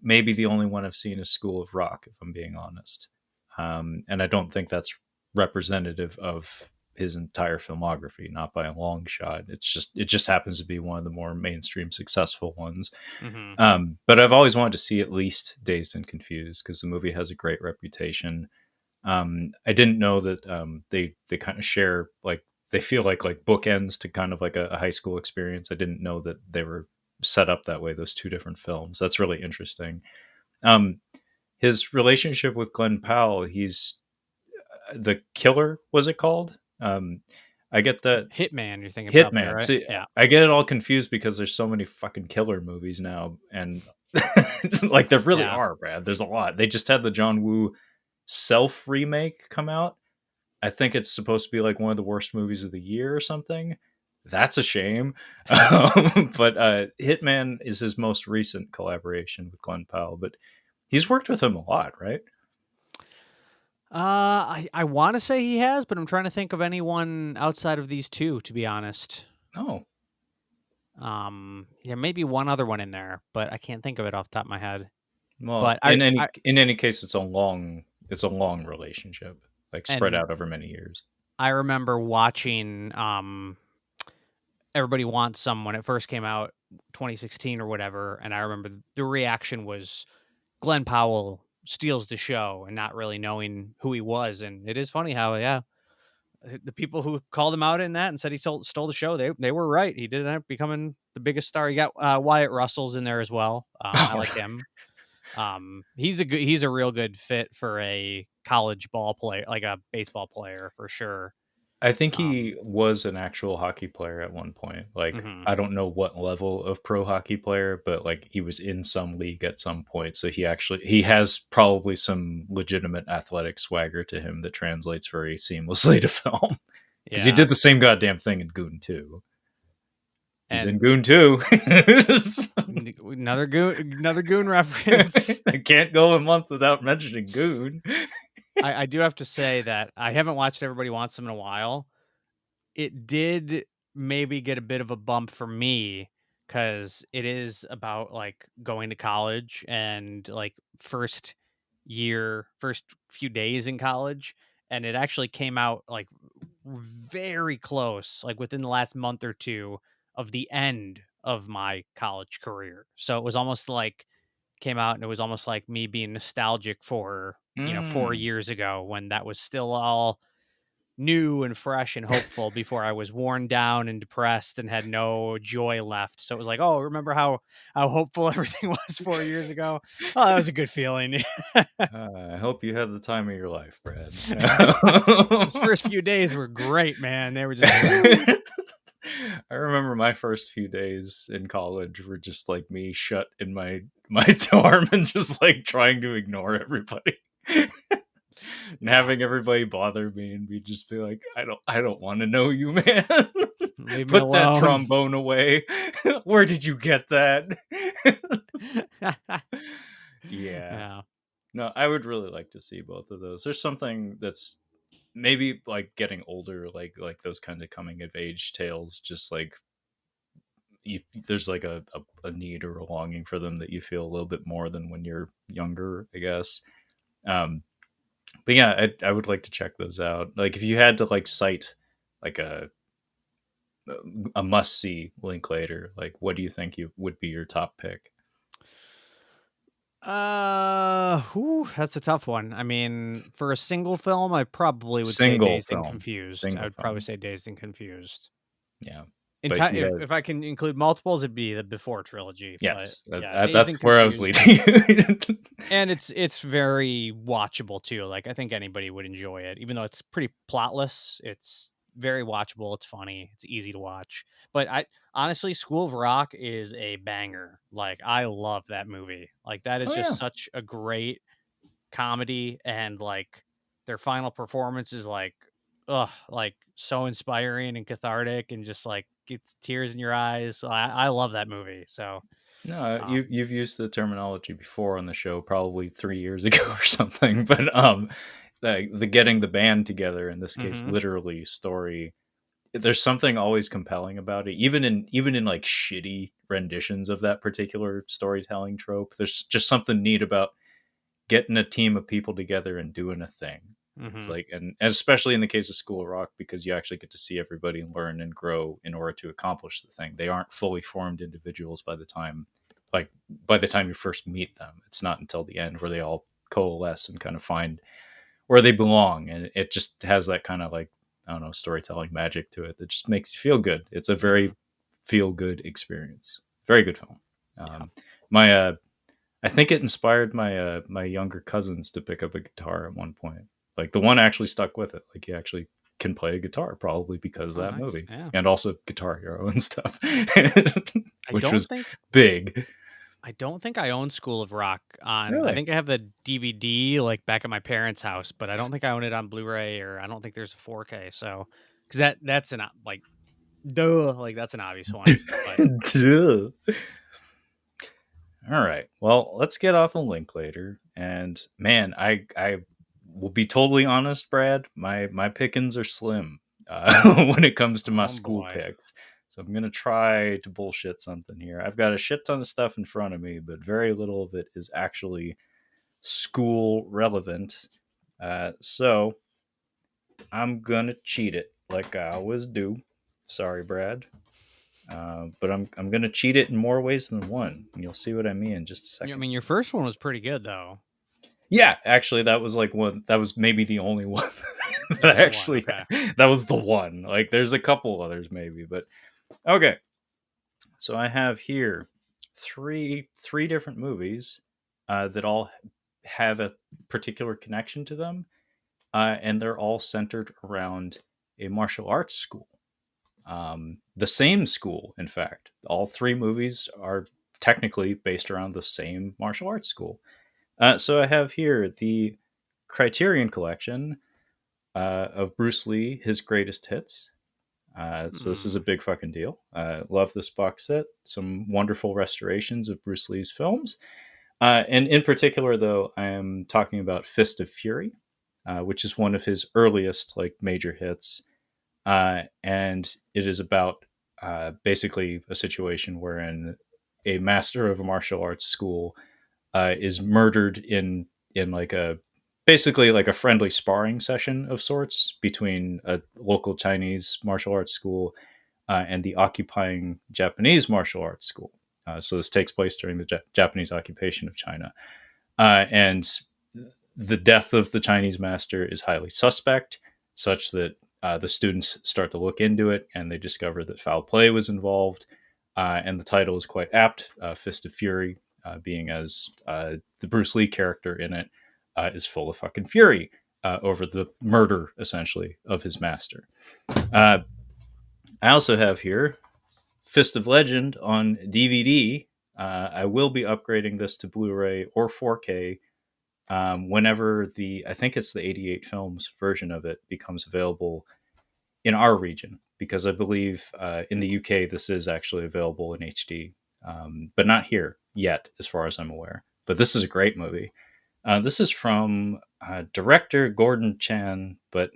maybe the only one I've seen is School of Rock, if I'm being honest, and I don't think that's representative of his entire filmography, not by a long shot. It just happens to be one of the more mainstream successful ones. Hmm. But I've always wanted to see at least Dazed and Confused because the movie has a great reputation. I didn't know that they kind of share, like, they feel like bookends to kind of like a high school experience. I didn't know that they were set up that way. Those two different films. That's really interesting. Um, his relationship with Glenn Powell. He's the killer. Was it called? I get that. Hitman, you're thinking probably, Hitman. right? See, Yeah. I get it all confused because there's so many fucking killer movies now, and like there really Yeah. are, Brad. There's a lot. They just had the John Woo Self remake come out. I think it's supposed to be like one of the worst movies of the year or something. That's a shame. But Hitman is his most recent collaboration with Glenn Powell, but he's worked with him a lot, right? I want to say he has, but I'm trying to think of anyone outside of these two, to be honest. Oh, Yeah, maybe one other one in there, but I can't think of it off the top of my head. well, But I, I in any case, it's a long relationship, like spread and out over many years. I remember watching Everybody Wants Some when it first came out, 2016 or whatever, and I remember the reaction was Glenn Powell steals the show and not really knowing who he was, and it is funny how, yeah, the people who called him out in that and said he stole the show, they were right. He did end up becoming the biggest star. You got Wyatt Russell's in there as well. I Oh, like him. He's a real good fit for a college ball player, like a baseball player for sure. I think Um, he was an actual hockey player at one point. Like, mhm. I don't know what level of pro hockey player, but like he was in some league at some point. So he has probably some legitimate athletic swagger to him that translates very seamlessly to film. Because he Yeah, did the same goddamn thing in Goon 2. He's in and Goon 2. another goon reference. I can't go a month without mentioning Goon. I do have to say that I haven't watched Everybody Wants Some in a while. It did maybe get a bit of a bump for me because it is about like going to college and like first few days in college. And it actually came out like very close, like within the last month or two of the end of my college career. So it was almost like came out and it was almost like me being nostalgic for, 4 Mm. years ago when that was still all new and fresh and hopeful before I was worn down and depressed and had no joy left. So it was like, oh, remember how hopeful everything was 4 years ago? Oh, that was a good feeling. I hope you had the time of your life, Brad. Those first few days were great, man. They were just woo. I remember my first few days in college were just like me shut in my dorm and just like trying to ignore everybody. And Yeah, having everybody bother me and be just be like, I don't want to know you, man. leave me Put that alone. trombone away. Where did you get that? Yeah. Yeah. No, I would really like to see both of those. There's something that's maybe like getting older, like those kind of coming of age tales, just like there's like a need or a longing for them that you feel a little bit more than when you're younger, I guess. Um, but yeah, I would like to check those out. Like if you had to like cite like a must see Linklater, like what do you think you would be your top pick? That's a tough one. I mean, for a single film, I probably would say Single Dazed and film, Confused. I single would probably film. say Dazed and Confused. Yeah, but if you had If I can include multiples, it'd be the Before trilogy. But yes, yeah, Dazed that's and where I was Confused, leading. and it's very watchable too. Like I think anybody would enjoy it, even though it's pretty plotless. It's very watchable. It's funny. It's easy to watch. But I honestly, School of Rock is a banger. Like I love that movie. Like that is Oh yeah. just such a great comedy, and like their final performance is like so inspiring and cathartic and just like gets tears in your eyes. So I love that movie. So No, um you've used the terminology before on the show, probably 3 years ago or something. But the getting the band together in this case, mhm, literally story. There's something always compelling about it, even in like shitty renditions of that particular storytelling trope. There's just something neat about getting a team of people together and doing a thing. It's mhm, like, and especially in the case of School of Rock, because you actually get to see everybody learn and grow in order to accomplish the thing. They aren't fully formed individuals like by the time you first meet them. It's not until the end where they all coalesce and kind of find where they belong, and it just has that kind of like I don't know storytelling magic to it that just makes you feel good. It's a very mhm. feel good experience. Very good film. Yeah. My I think it inspired my younger cousins to pick up a guitar at one point. Like the one actually stuck with it. Like he actually can play a guitar probably because of Oh, that nice. movie Yeah. and also Guitar Hero and stuff, I which don't was think big. I don't think I own School of Rock on. I Really? think I have the DVD like back at my parents' house, but I don't think I own it on Blu-ray, or I don't think there's a 4K. So because that's an like duh, like that's an obvious one. But Duh. All right. Well, let's get off a link later. And man, I will be totally honest, Brad. My pickings are slim when it comes to my oh school boy. picks. So I'm gonna try to bullshit something here. I've got a shit ton of stuff in front of me, but very little of it is actually school relevant. So I'm gonna cheat it like I always do. Sorry, Brad. but I'm gonna cheat it in more ways than one. You'll see what I mean in just a I second. mean, your first one was pretty good, though. Yeah, actually, that was like one. That was maybe the only one It that was I the one. actually. Okay. That was the one. Like, there's a couple others maybe, but okay. So I have here three different movies that all have a particular connection to them, and they're all centered around a martial arts school. The same school, in fact. All three movies are technically based around the same martial arts school. So I have here the Criterion Collection of Bruce Lee, his greatest hits. So this is a Hmm. big fucking deal. Love this box set. Some wonderful restorations of Bruce Lee's films. And in particular, though, I am talking about Fist of Fury, which is one of his earliest like major hits, and it is about basically a situation wherein a master of a martial arts school is murdered in like a basically like a friendly sparring session of sorts between a local Chinese martial arts school and the occupying Japanese martial arts school. So this takes place during the Japanese occupation of China, and the death of the Chinese master is highly suspect, such that the students start to look into it and they discover that foul play was involved. And the title is quite apt, Fist of Fury, being as the Bruce Lee character in it is full of fucking fury over the murder, essentially, of his master. Uh, I also have here Fist of Legend on DVD. I will be upgrading this to Blu-ray or 4K whenever I think it's the 88 films version of it becomes available in our region, because I believe in the UK this is actually available in HD, but not here yet, as far as I'm aware. But this is a great movie. This is from director Gordon Chan, but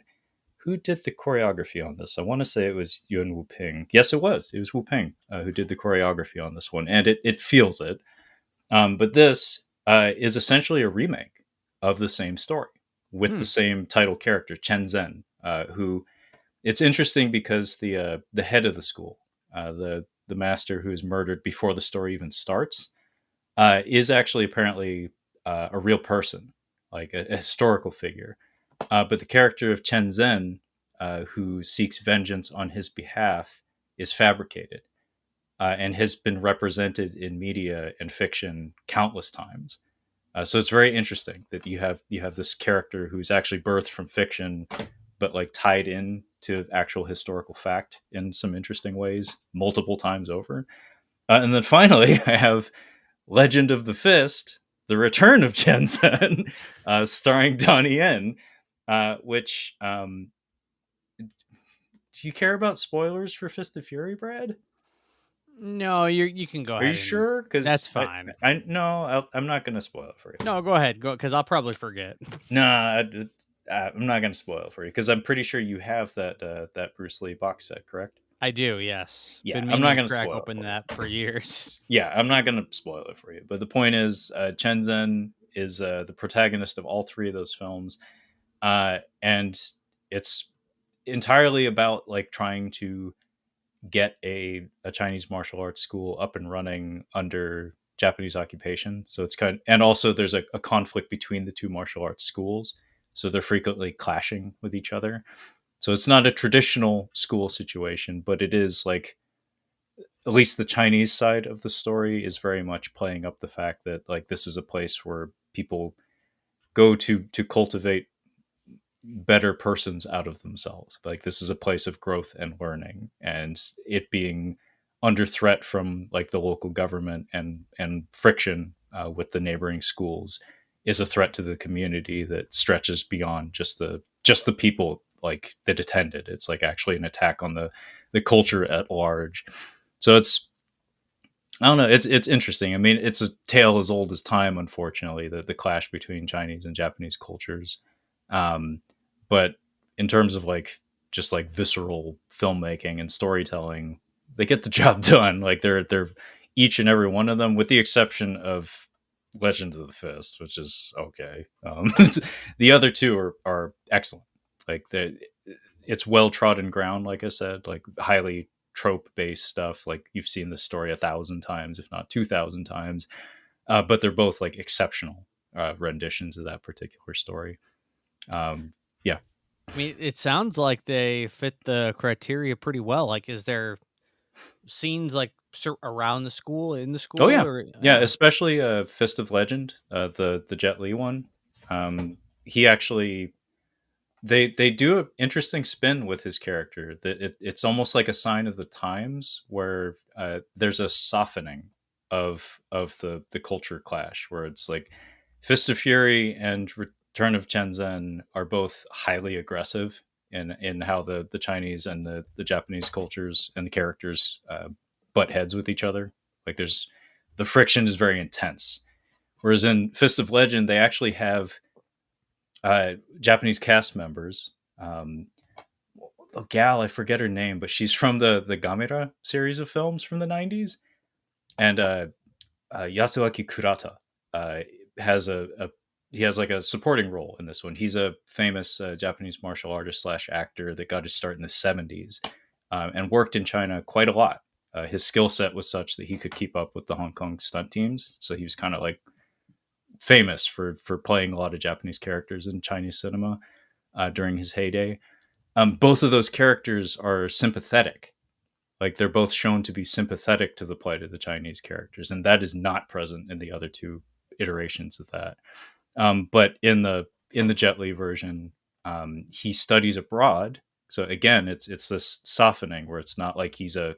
who did the choreography on this? I want to say it was Yuen Wu Ping. Yes, it was. It was Wu Ping who did the choreography on this one, and it feels it. But this is essentially a remake of the same story with the Hmm. same title character, Chen Zhen, who it's interesting because the head of the school, the master who is murdered before the story even starts, is actually apparently a real person, like a historical figure. But the character of Chen Zhen, who seeks vengeance on his behalf, is fabricated and has been represented in media and fiction countless times. So it's very interesting that you have this character who's actually birthed from fiction, but like tied in to actual historical fact in some interesting ways multiple times over. And then finally, I have Legend of the Fist: The Return of Jensen, starring Donnie Yen. Which do you care about spoilers for Fist of Fury, Brad? No, you can go Are you ahead and sure? that's Because fine. I no, I'm not going to spoil it for you. No, go ahead. Go because I'll probably forget. Nah, I'm not going to spoil it for you because I'm pretty sure you have that Bruce Lee box set, correct? I do, yes. Yeah, Been I'm meaning not to going to crack spoil it open for you. that for years. Yeah, I'm not going to spoil it for you. But the point is, Chen Zhen is the protagonist of all three of those films, and it's entirely about like trying to get a Chinese martial arts school up and running under Japanese occupation. So it's and also there's a conflict between the two martial arts schools. So they're frequently clashing with each other. So it's not a traditional school situation, but it is like at least the Chinese side of the story is very much playing up the fact that like this is a place where people go to cultivate better persons out of themselves. Like this is a place of growth and learning, and it being under threat from like the local government and friction with the neighboring schools is a threat to the community that stretches beyond just the people like that attended. It's like actually an attack on the culture at large. So it's I don't know. It's interesting. I mean, it's a tale as old as time. Unfortunately, the clash between Chinese and Japanese cultures. Um, but in terms of like just like visceral filmmaking and storytelling, they get the job done. Like they're each and every one of them, with the exception of Legend of the Fist, which is okay. The other two are excellent. Like it's well trodden ground. Like I said, like highly trope based stuff. Like you've seen the story 1,000 times, if not 2,000 times. But they're both like exceptional renditions of that particular story. Yeah. I mean, it sounds like they fit the criteria pretty well. Like, is there scenes like around the school, in the Oh school, yeah, or yeah. yeah? Especially Fist of Legend, the Jet Li one. He actually they do an interesting spin with his character. That it's almost like a sign of the times, where there's a softening of the culture clash, where it's like Fist of Fury and Return of Chen Zhen are both highly aggressive in how the Chinese and the Japanese cultures and the characters butt heads with each other. Like there's the friction is very intense. Whereas in Fist of Legend, they actually have Japanese cast members. A gal, I forget her name, but she's from the Gamera series of films from the '90s, and Yasuaki Kurata uh, has a he has like a supporting role in this one. He's a famous Japanese martial artist slash actor that got his start in the '70s and worked in China quite a lot. His skill set was such that he could keep up with the Hong Kong stunt teams, so he was kind of like famous for playing a lot of Japanese characters in Chinese cinema during his heyday. Both of those characters are sympathetic. Like they're both shown to be sympathetic to the plight of the Chinese characters, and that is not present in the other two iterations of that. But in the Jet Li version, he studies abroad. So again, it's this softening where it's not like he's a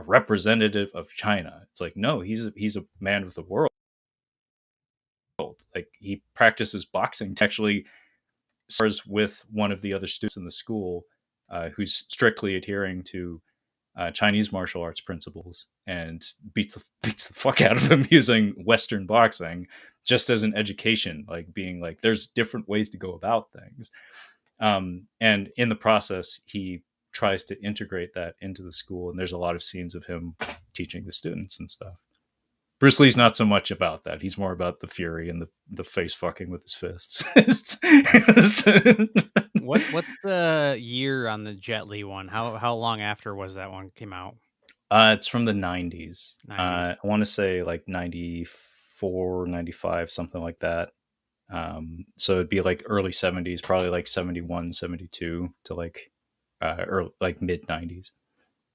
representative of China. It's like no, he's a man of the world. Like he practices boxing actually stars with one of the other students in the school who's strictly adhering to Chinese martial arts principles and beats the fuck out of him using Western boxing just as an education, like being like, there's different ways to go about things. And in the process, he tries to integrate that into the school. And there's a lot of scenes of him teaching the students and stuff. Bruce Lee's not so much about that. He's more about the fury and the face fucking with his fists. What's the year on the Jet Li one? How long after was that one came out? It's from the '90s. 90s. I want to say like 94, 95, something like that. So it'd be like early '70s, probably like 71, 72 to like early, like mid '90s.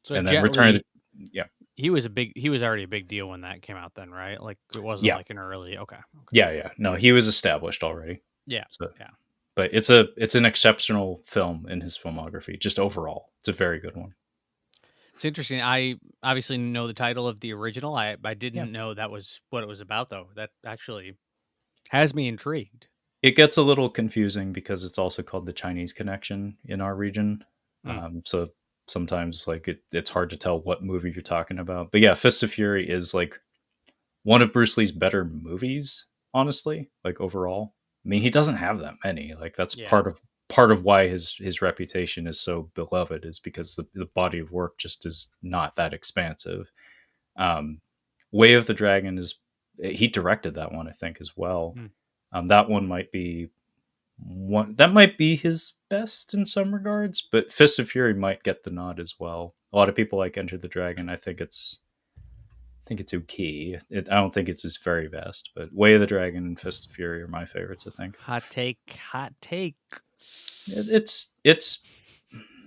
So And then Jet Return of Li, the yeah, he was already a big deal when that came out then, right? Like it wasn't yeah, like an early okay. yeah. No, he was established already. Yeah. So, Yeah. but it's an exceptional film in his filmography. Just overall, it's a very good one. It's interesting. I obviously know the title of the original. I Yeah. didn't know that was what it was about though. That actually has me intrigued. It gets a little confusing because it's also called the Chinese Connection in our region. Mm, So sometimes like it's hard to tell what movie you're talking about. But yeah, Fist of Fury is like one of Bruce Lee's better movies, honestly, like overall. I mean, he doesn't have that many. Like that's yeah. part of why his reputation is so beloved is because the body of work just is not that expansive. Um, Way of the Dragon is he directed that one, I think, as well. Mm. That one might be one that might be his best in some regards, but Fist of Fury might get the nod as well. A lot of people like Enter the Dragon. I think it's okay. I don't think it's his very best, but Way of the Dragon and Fist of Fury are my favorites. I think Hot take. Hot take.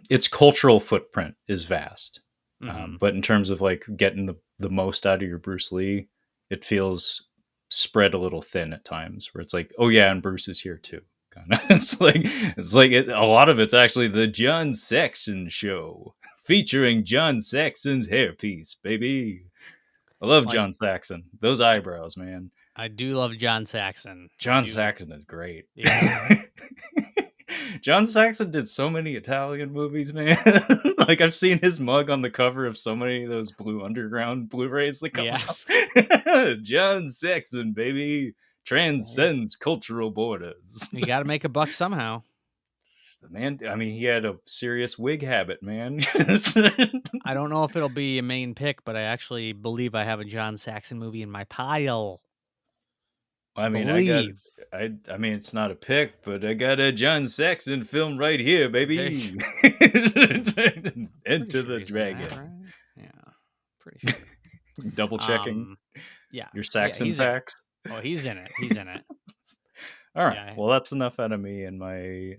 its cultural footprint is vast, Hmm. but in terms of like getting the most out of your Bruce Lee, it feels spread a little thin at times. Where it's like, oh yeah, and Bruce is here too. Kind of, a lot of it's actually the John Saxon show featuring John Saxon's hairpiece, baby. I love Like John Saxon. Those eyebrows, man. I do love John Saxon. I John do. Saxon is great. Yeah. John Saxon did so many Italian movies, man. Like I've seen his mug on the cover of so many of those Blue Underground Blu-rays that come Yeah. out. John Saxon, baby, Yeah. transcends cultural borders. You got to make a buck somehow. Man, I mean, he had a serious wig habit, man. I don't know if it'll be a main pick, but I actually believe I have a John Saxon movie in my pile. I mean, Believe. I mean, it's not a pick, but I got a John Saxon film right here, There baby. pretty Enter sure the he's in that, dragon. right? Yeah, pretty sure. Double checking Um, yeah, your yeah, Saxon he's in it. facts. Oh, he's in it. He's in it. All right. Yeah. Well, that's enough out of me and my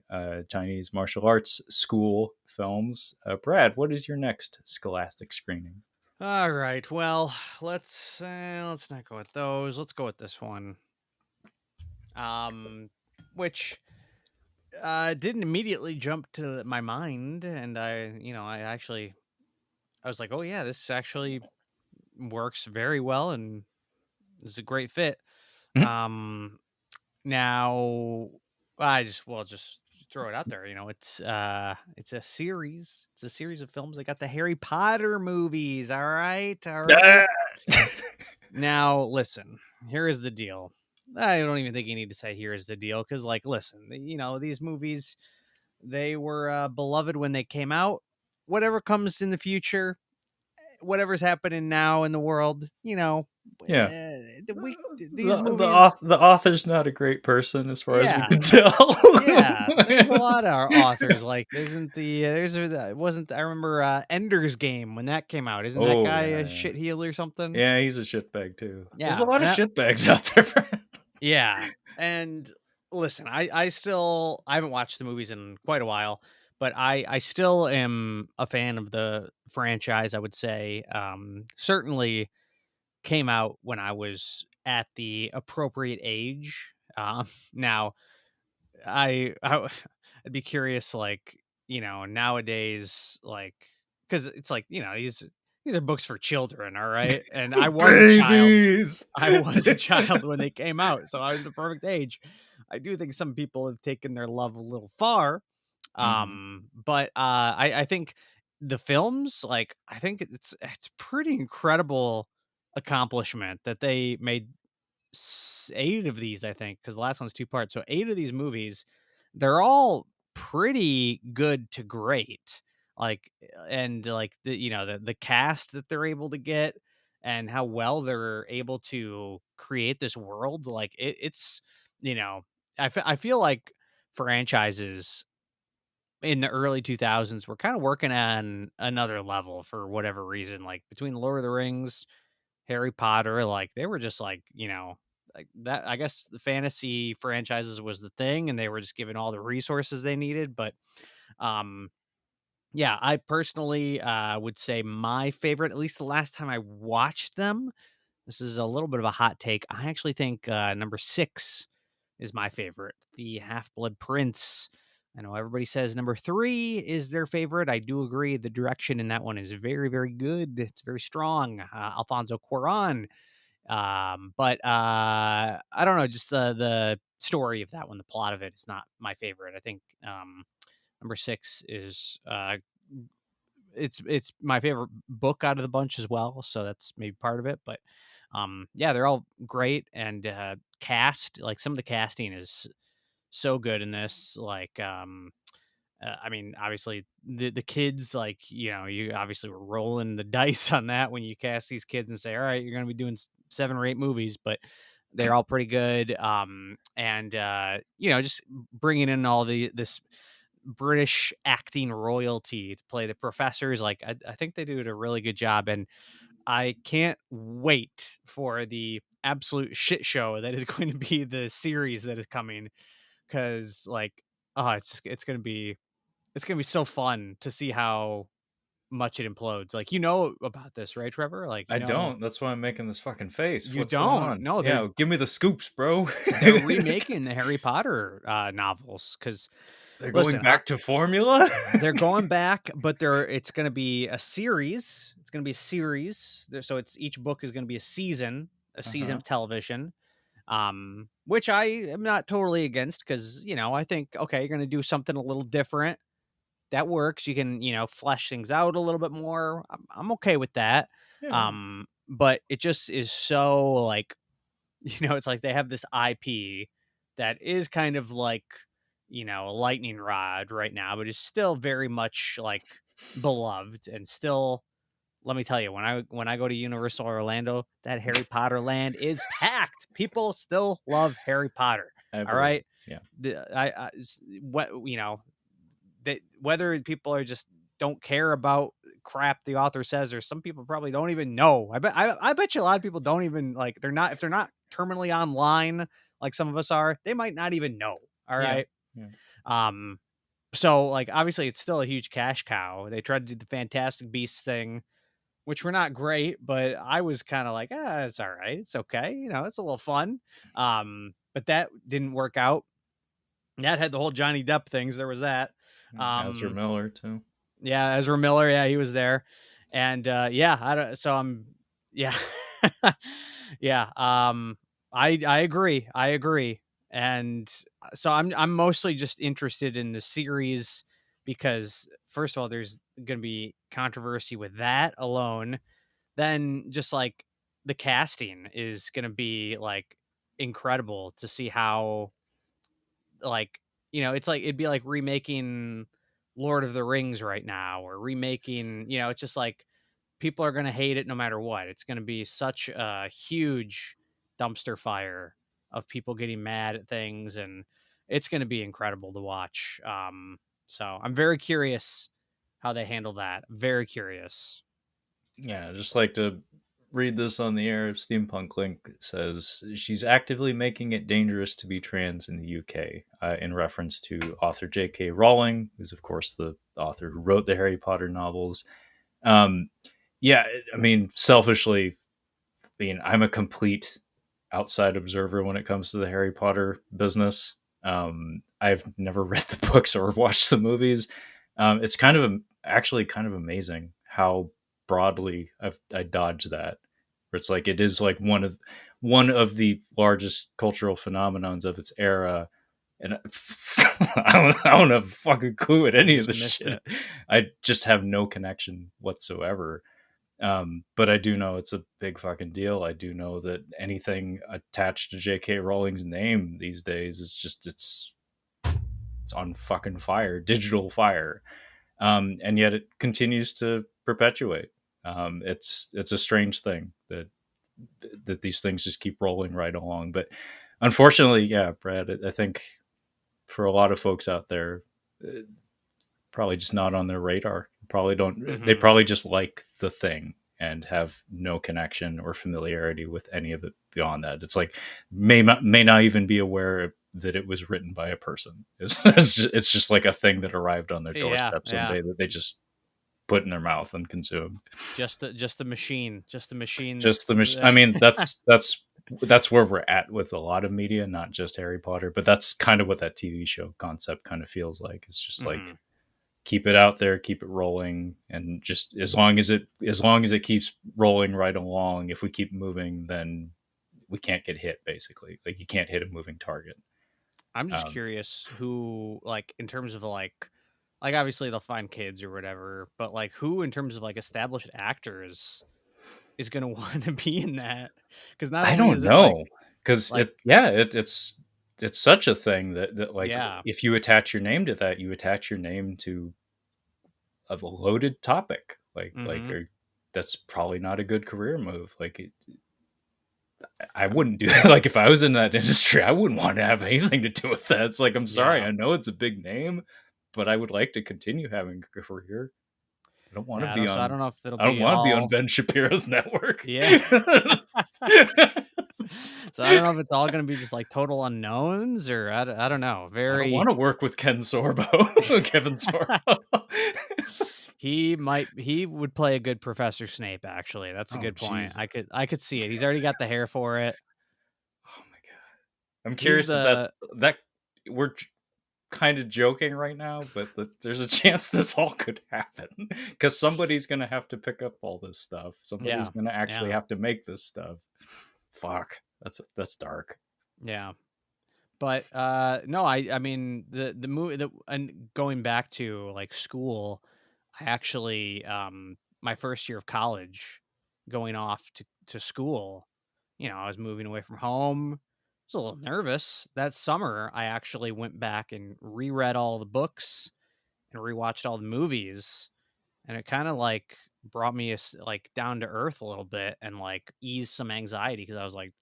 Chinese martial arts school films. Brad, what is your next Scholastic screening? All right. Well, let's not go with those. Let's go with this one. Which didn't immediately jump to my mind, and I was like, oh yeah, this actually works very well, and is a great fit. Um, Now, just throw it out there. It's a series. It's a series of films. They got the Harry Potter movies. All right, all right. Ah! Now, listen. Here is the deal. I don't even think you need to say here is the deal because, like, listen. These movies they were beloved when they came out. Whatever comes in the future, whatever's happening now in the world, Yeah. these movies. The author's not a great person, as far as we Yeah, can tell. yeah, there's a lot of authors like isn't the there's a wasn't I remember Ender's Game when that came out. Isn't that Oh guy yeah, a yeah, shit heel or something? yeah. He's a shitbag too. There's a Yeah, lot of shitbags out there. Brad. yeah. And listen, I still I haven't watched the movies in quite a while, but I still am a fan of the franchise, I would say. Certainly came out when I was at the appropriate age. Now I'd be curious, like, nowadays, like, because it's like, these are books for children, all right? And The I was a child. babies. I was a child when they came out, so I was the perfect age. I do think some people have taken their love a little far. Mhm. But I think the films, like, I think it's pretty incredible accomplishment that they made 8 of these, I think, because the last one's 2 parts. So 8 of these movies, they're all pretty good to great. Like, and like the cast that they're able to get and how well they're able to create this world. Like it's you know, I feel like franchises in the early 2000s were kind of working on another level for whatever reason. Like between Lord of the Rings, Harry Potter, like, they were just like, like that. I guess the fantasy franchises was the thing, and they were just given all the resources they needed. But, um, yeah, I personally would say my favorite, at least the last time I watched them, this is a little bit of a hot take. I actually think number 6 is my favorite, The Half Blood Prince. I know everybody says number 3 is their favorite. I do agree. The direction in that one is very, very good. It's very strong. Alfonso Cuarón, but I don't know, just the story of that one, the plot of it is not my favorite. I think number 6 is it's my favorite book out of the bunch as well, so that's maybe part of it. But yeah, they're all great, and cast, like, some of the casting is so good in this. Like, I mean, obviously the kids, like, you obviously were rolling the dice on that when you cast these kids and say, all right, you're going to be doing 7 or 8 movies, but they're all pretty good. And just bringing in all this British acting royalty to play the professors. Like, I think they do a really good job, and I can't wait for the absolute shit show that is going to be the series that is coming. Because, like, oh, it's gonna be so fun to see how much it implodes. Like, about this, right, Trevor? Like, I don't. That's why I'm making this fucking face. you What's going don't. on? No, Yeah, give me the scoops, bro. they're remaking the Harry Potter novels. Because, They're going listen, back to formula. they're going back, but it's gonna be a series. It's gonna be a series. So it's each book is gonna be a season Uh-huh. of television. Which I am not totally against because I think, okay, you're gonna do something a little different. That works. You can, flesh things out a little bit more. I'm okay with that. Yeah. But it just is so, like, it's like they have this IP that is kind of like, a lightning rod right now, but it's still very much like beloved and still let me tell you, when I go to Universal Orlando, that Harry Potter land is packed. People still love Harry Potter. I All believe it. right. Yeah. What, that whether people are just don't care about crap the author says, or some people probably don't even know. I bet you a lot of people don't even like, they're not, if they're not terminally online like some of us are, they might not even know. All Yeah. right. Yeah. Um so like obviously it's still a huge cash cow. They tried to do the Fantastic Beasts thing, which were not great, but I was kind of like, it's all right. It's okay. It's a little fun. But that didn't work out. That had the whole Johnny Depp things. There was that. Ezra Um, Miller too. yeah, Ezra Miller. Yeah, he was there. And yeah, I don't, so I'm, yeah, yeah. I agree. I agree. And so I'm mostly just interested in the series because first of all, there's going to be controversy with that alone. Then just like the casting is going to be like incredible to see how, like, it's like it'd be like remaking Lord of the Rings right now, or remaking, it's just like people are going to hate it no matter what. It's going to be such a huge dumpster fire of people getting mad at things, and it's going to be incredible to watch. So I'm very curious how they handle that. Very curious. Yeah, just like to read this on the air. Steampunk Link says she's actively making it dangerous to be trans in the UK, in reference to author J.K. Rowling, who's of course the author who wrote the Harry Potter novels. Um, yeah, I mean, selfishly, I'm a complete outside observer when it comes to the Harry Potter business. I've never read the books or watched the movies. It's actually kind of amazing how broadly I dodged that. Where it's like it is like one of the largest cultural phenomenons of its era, and I don't have a fucking clue at You any of just this missed shit. it. I just have no connection whatsoever. But I do know it's a big fucking deal. I do know that anything attached to J.K. Rowling's name these days is just it's on fucking fire, digital fire. And yet it continues to perpetuate. It's a strange thing that these things just keep rolling right along. But unfortunately, yeah, Brad, I think for a lot of folks out there, uh, probably just not on their radar. Probably don't. They Hmm. probably just like the thing and have no connection or familiarity with any of it beyond that. It's like may not even be aware that it was written by a person. It's just like a thing that arrived on their Yeah, doorstep yeah. someday that they just put in their mouth and consumed. Just the machine. Just the machine Just the that's machine. I mean, that's where we're at with a lot of media, not just Harry Potter, but that's kind of what that TV show concept kind of feels like. It's just like Mhm. keep it out there, keep it rolling, and just as long as it keeps rolling right along, if we keep moving, then we can't get hit. Basically, like you can't hit a moving target. I'm just Um, curious who, like, in terms of like obviously they'll find kids or whatever, but like who in terms of like established actors is gonna want to be in that? Because not I only don't is it like know because like it's such a thing that like yeah. if you attach your name to that, you attach your name to a loaded topic. Like Hmm. that's probably not a good career move. Like I wouldn't do that. Like if I was in that industry, I wouldn't want to have anything to do with that. It's like I'm sorry, Yeah. I know it's a big name, but I would like to continue having a career. I don't want to Yeah. be So I on. don't know if it'll I don't be want to be on all. Ben Shapiro's network. Yeah. I So I don't know if it's all gonna be just like total unknowns, or I don't know. don't want Very. to work with Ken Sorbo, Kevin Sorbo. He would play a good Professor Snape, actually. That's a Oh good point. Jesus! I could see it. He's already got the hair for it. Oh my god! I'm He's curious if the that we're kind of joking right now, but there's a chance this all could happen because somebody's gonna have to pick up all this stuff. Somebody's Yeah. gonna actually Yeah. have to make this stuff. Fuck, that's dark. Yeah. But no, I mean the movie, and going back to like school, I actually my first year of college, going off to school, I was moving away from home. I was a little nervous. That summer, I actually went back and reread all the books and rewatched all the movies, and it kind of like brought me like down to earth a little bit and like eased some anxiety because I was like,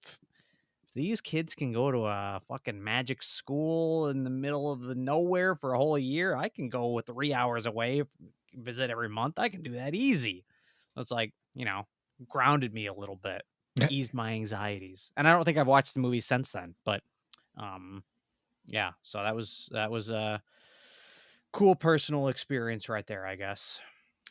these kids can go to a fucking magic school in the middle of the nowhere for a whole year. I can go 3 hours away, visit every month. I can do that easy. So it's like, grounded me a little bit, eased my anxieties. And I don't think I've watched the movie since then, but um yeah, so that was a cool personal experience right there, I guess.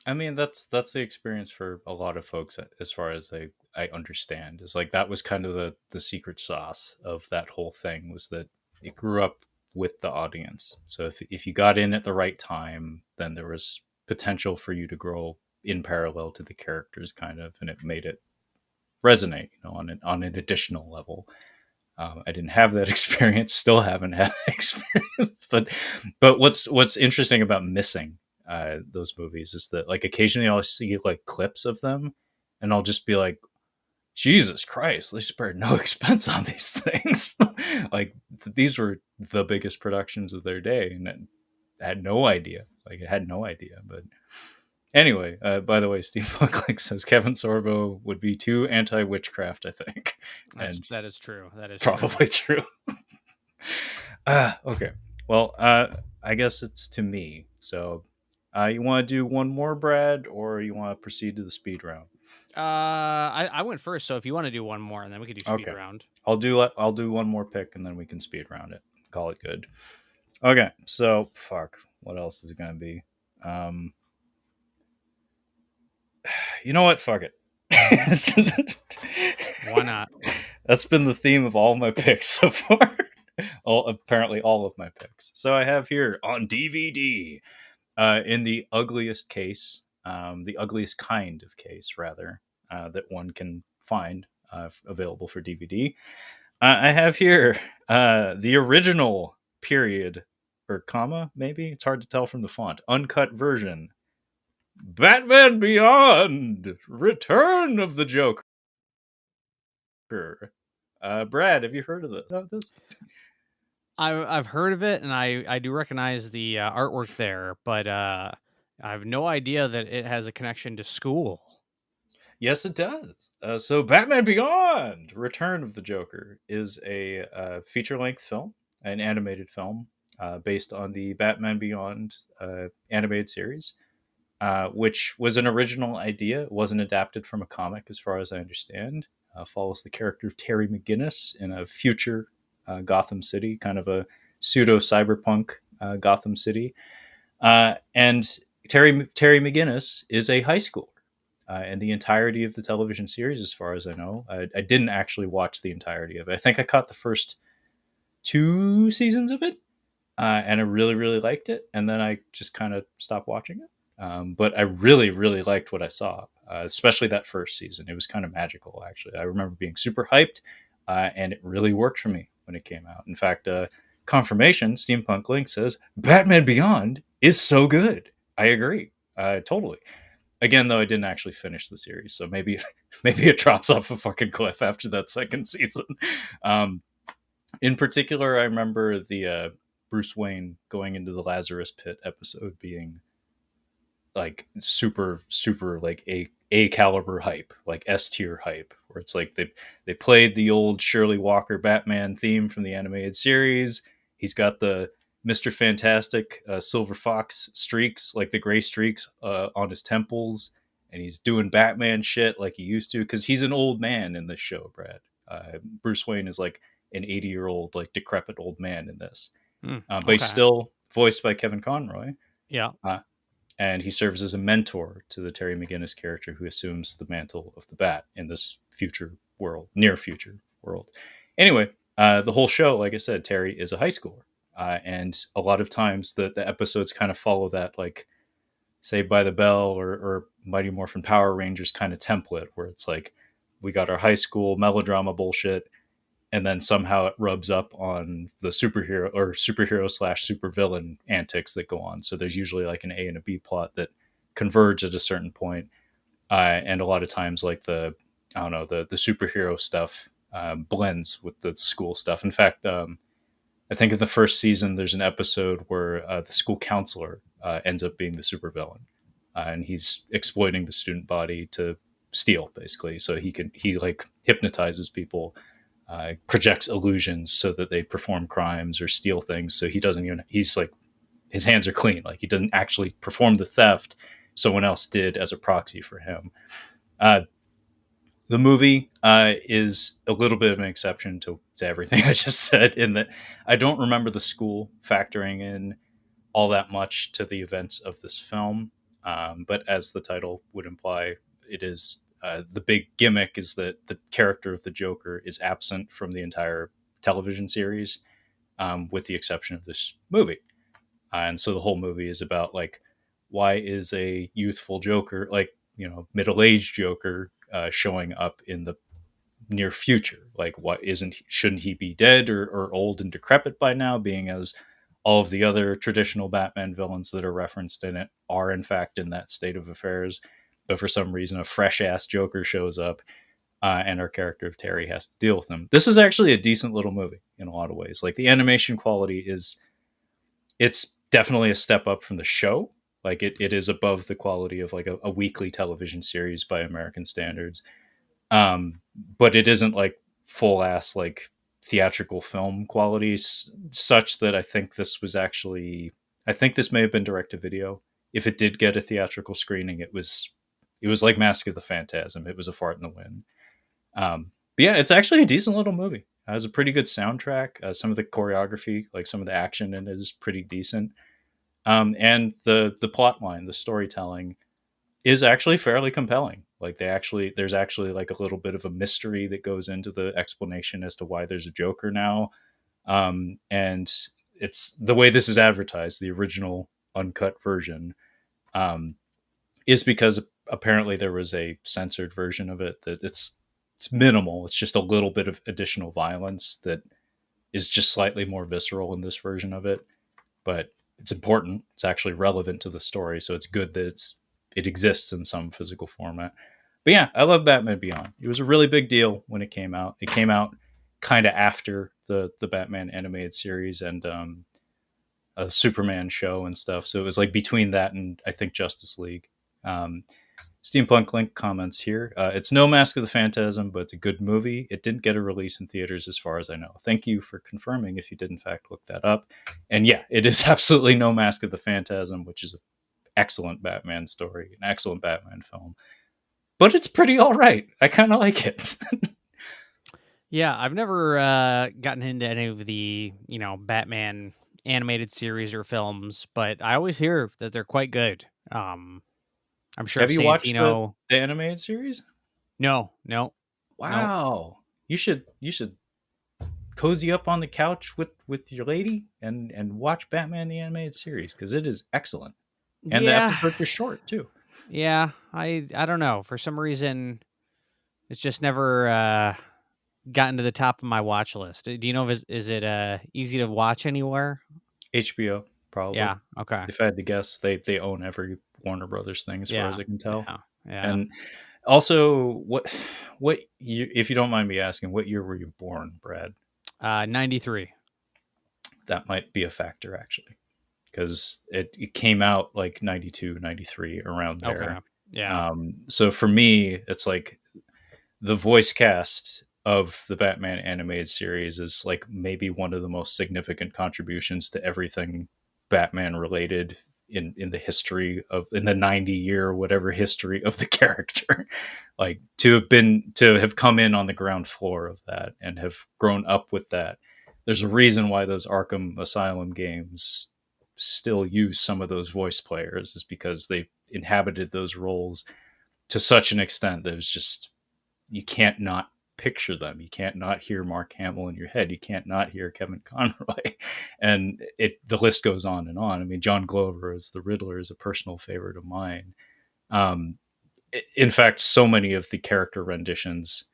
I mean, that's the experience for a lot of folks, as far as I understand. Is like that was kind of the secret sauce of that whole thing, was that it grew up with the audience. So if you got in at the right time, then there was potential for you to grow in parallel to the characters, kind of, and it made it resonate, on an additional level. I didn't have that experience, still haven't had that experience. But what's interesting about missing those movies is that, like, occasionally I'll see like clips of them, and I'll just be like, Jesus Christ, they spared no expense on these things. Like, these were the biggest productions of their day, and I had no idea. Like, I had no idea. But anyway, by the way, Steve Bucklick says Kevin Sorbo would be too anti-witchcraft, I think. And That is true. That is true. probably true. Okay. Well, I guess it's to me. So, you want to do one more, Brad, or you want to proceed to the speed round? I went first, so if you want to do one more, and then we could do speed Okay. round. I'll do one more pick, and then we can speed round it. Call it good. Okay. So, fuck. What else is it gonna be? Um, you know what? Fuck it. Why not? That's been the theme of all my picks so far. Apparently all of my picks. So I have here on DVD, in the ugliest case, the ugliest kind of case, rather, that one can find, available for DVD. I have here the original period, or comma, maybe? It's hard to tell from the font. Uncut version. Batman Beyond! Return of the Joker. Brad, have you heard of this? I've heard of it, and I do recognize the artwork there, but I have no idea that it has a connection to school. Yes, it does. So, Batman Beyond: Return of the Joker is a feature-length film, an animated film, based on the Batman Beyond animated series, which was an original idea. It wasn't adapted from a comic, as far as I understand. Follows the character of Terry McGinnis in a future Gotham City, kind of a pseudo cyberpunk Gotham City, and Terry McGinnis is a high schooler. And the entirety of the television series, as far as I know, I didn't actually watch the entirety of it. I think I caught the first 2 seasons of it, and I really, really liked it. And then I just kind of stopped watching it. But I really, really liked what I saw, especially that first season. It was kind of magical, actually. I remember being super hyped, and it really worked for me when it came out. In fact, confirmation, Steampunk Link says, Batman Beyond is so good. I agree. Totally. Again, though, I didn't actually finish the series, so maybe maybe it drops off a fucking cliff after that second season. Um, in particular, I remember the Bruce Wayne going into the Lazarus Pit episode being like super, super, like a caliber hype, like S tier hype, where it's like they played the old Shirley Walker Batman theme from the animated series. He's got the Mr. Fantastic Silver Fox streaks, like the gray streaks on his temples, and he's doing Batman shit like he used to, because he's an old man in this show, Brad. Bruce Wayne is like an 80-year-old, like decrepit old man in this, but he's Okay. still voiced by Kevin Conroy. Yeah. Uh, and he serves as a mentor to the Terry McGinnis character who assumes the mantle of the Bat in this future world, near future world. Anyway, the whole show, like I said, Terry is a high schooler, and a lot of times the episodes kind of follow that, like, Saved by the Bell or Mighty Morphin Power Rangers kind of template, where it's like we got our high school melodrama bullshit, and then somehow it rubs up on the superhero slash supervillain antics that go on. So there's usually like an A and a B plot that converge at a certain point, and a lot of times like I don't know, the superhero stuff blends with the school stuff. In fact, I think in the first season there's an episode where the school counselor ends up being the supervillain. and he's exploiting the student body to steal, basically. So he like hypnotizes people, projects illusions so that they perform crimes or steal things. So he doesn't even, he's like, his hands are clean. Like he doesn't actually perform the theft. Someone else did as a proxy for him. Uh, the movie is a little bit of an exception to everything I just said, in that I don't remember the school factoring in all that much to the events of this film. But as the title would imply, it is the big gimmick is that the character of the Joker is absent from the entire television series, with the exception of this movie. And so the whole movie is about like, why is a youthful Joker, like, middle-aged Joker, showing up in the near future? Like, what isn't shouldn't he be dead or old and decrepit by now, being as all of the other traditional Batman villains that are referenced in it are in fact in that state of affairs? But for some reason, a fresh ass Joker shows up, and our character of Terry has to deal with him. This is actually a decent little movie in a lot of ways. Like, the animation quality is, it's definitely a step up from the show. Like, it is above the quality of like a weekly television series by American standards. But it isn't like full ass like theatrical film quality, such that I think this may have been direct to video. If it did get a theatrical screening, it was like Mask of the Phantasm. It was a fart in the wind. But yeah, it's actually a decent little movie. It has a pretty good soundtrack. Some of the choreography, like some of the action in it, is pretty decent. And the plot line, the storytelling, is actually fairly compelling. Like, there's actually like a little bit of a mystery that goes into the explanation as to why there's a Joker now. And it's the way this is advertised, the original uncut version, um, is because apparently there was a censored version of it that it's minimal. It's just a little bit of additional violence that is just slightly more visceral in this version of it, but it's important. It's actually relevant to the story, so it's good that it exists in some physical format. But yeah, I love Batman Beyond. It was a really big deal when it came out. It came out kind of after the Batman animated series and a Superman show and stuff. So it was like between that and I think Justice League. Um, Steampunk Link comments here. It's no Mask of the Phantasm, but it's a good movie. It didn't get a release in theaters as far as I know. Thank you for confirming if you did in fact look that up. And yeah, it is absolutely no Mask of the Phantasm, which is an excellent Batman story, an excellent Batman film. But it's pretty all right. I kind of like it. Yeah, I've never gotten into any of the, Batman animated series or films, but I always hear that they're quite good. I'm sure if Have you watched the Santino. the animated series? No, no, no. Wow. You should cozy up on the couch with your lady and watch Batman the animated series, because it is excellent. And the Yeah, episodes are short too. yeah. I don't know. For some reason, it's just never gotten to the top of my watch list. Do you know if is it easy to watch anywhere? HBO, probably. Yeah. Okay. If I had to guess, they own every Warner Brothers thing as far as Yeah. I can tell. Yeah. Yeah. And also, what you, if you don't mind me asking, what year were you born, Brad? 93. That might be a factor, actually, because it came out like 92, 93, around Okay. there. Yeah. So for me, it's like the voice cast of the Batman animated series is like maybe one of the most significant contributions to everything Batman related in the history of, in the 90-year whatever history of the character. Like, to have come in on the ground floor of that and have grown up with that. There's a reason why those Arkham Asylum games still use some of those voice players, is because they inhabited those roles to such an extent that it's just, you can't not picture them. You can't not hear Mark Hamill in your head. You can't not hear Kevin Conroy, and the list goes on and on. I mean, John Glover as the Riddler is a personal favorite of mine. Um, in fact, so many of the character renditions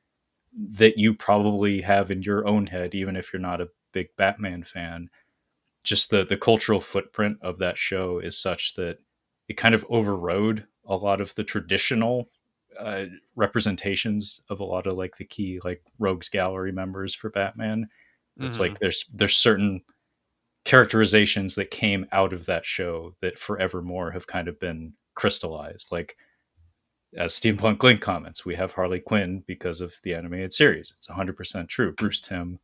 that you probably have in your own head, even if you're not a big Batman fan, just the cultural footprint of that show is such that it kind of overrode a lot of the traditional representations of a lot of like the key like rogues gallery members for Batman. It's Hmm. like there's certain characterizations that came out of that show that forevermore have kind of been crystallized. Like, as Steampunk Link comments, we have Harley Quinn because of the animated series. It's 100% true. Bruce Timm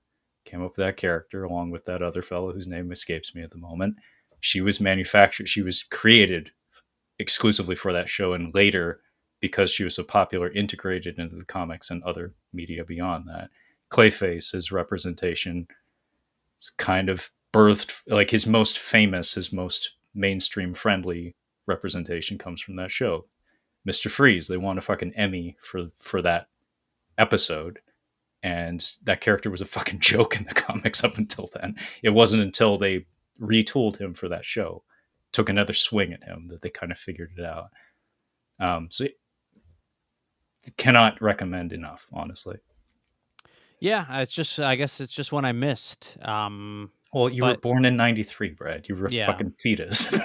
came up with that character along with that other fellow whose name escapes me at the moment. She was manufactured, she was created exclusively for that show, and later, because she was so popular, integrated into the comics and other media beyond that. Clayface, his representation, is kind of birthed, like his most famous, his most mainstream friendly representation comes from that show. Mr. Freeze, they won a fucking Emmy for that episode, and that character was a fucking joke in the comics up until then. It wasn't until they retooled him for that show, took another swing at him, that they kind of figured it out. So cannot recommend enough, honestly. Yeah, it's just I guess it's just one I missed. Well, you were But born in '93, Brad. You were a yeah. fucking fetus.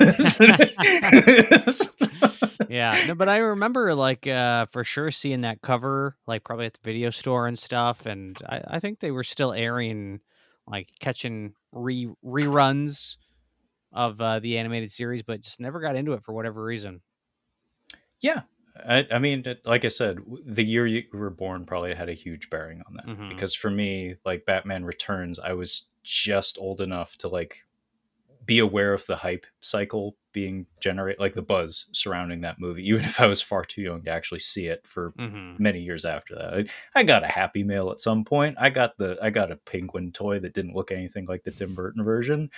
Yeah, no, but I remember like for sure seeing that cover, like probably at the video store and stuff, and I think they were still airing, like catching reruns of the animated series, but just never got into it for whatever reason. Yeah. I mean, like I said, the year you were born probably had a huge bearing on that. Hmm. Because for me, like Batman Returns, I was just old enough to like be aware of the hype cycle being generated, like the buzz surrounding that movie, even if I was far too young to actually see it for Hmm. many years after that. I got a Happy Meal at some point. I got a penguin toy that didn't look anything like the Tim Burton version.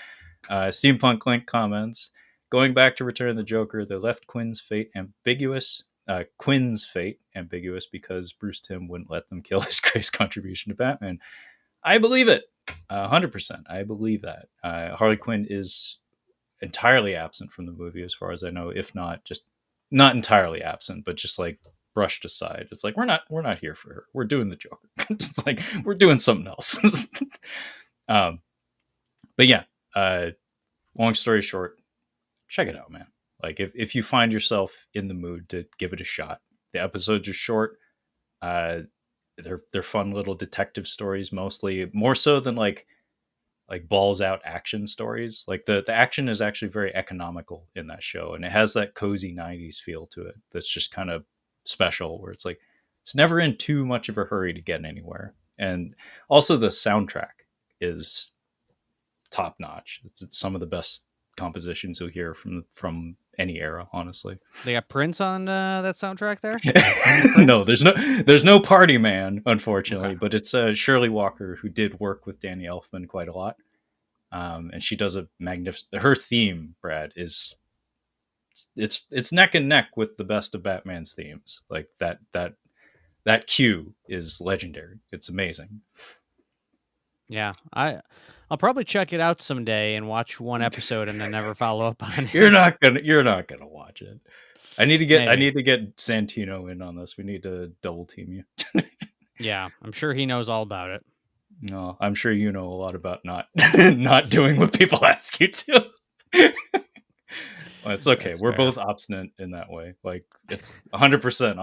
Steampunk Link comments. Going back to Return of the Joker, they left Quinn's fate ambiguous. Quinn's fate ambiguous because Bruce Timm wouldn't let them kill his greatest contribution to Batman. I believe it, 100%. I believe that Harley Quinn is entirely absent from the movie, as far as I know. If not, just not entirely absent, but just like brushed aside. It's like we're not here for her. We're doing the Joker. It's like we're doing something else. um, but yeah, long story short, check it out, man. Like if you find yourself in the mood to give it a shot, the episodes are short. Uh, they're fun little detective stories, mostly more so than like balls out action stories. Like the action is actually very economical in that show, and it has that cozy '90s feel to it. That's just kind of special, where it's like it's never in too much of a hurry to get anywhere. And also the soundtrack is top notch. It's some of the best compositions you'll hear from any era, honestly. They got Prince on that soundtrack there. Any Prince? No, there's no Party Man, Okay. unfortunately, but it's Shirley Walker, who did work with Danny Elfman quite a lot. And she does a magnificent. Her theme, Brad, is it's neck and neck with the best of Batman's themes. Like that cue is legendary. It's amazing. Yeah, I'll probably check it out someday and watch one episode and then never follow up on You're it. not gonna you're not gonna watch it. I Maybe. need to get Santino in on this. We need to double team you. Yeah, I'm sure he knows all about it. No, I'm sure you know a lot about not not doing what people ask you to. Well, it's okay. That's We're fair. both obstinate in that way. Like it's 100%.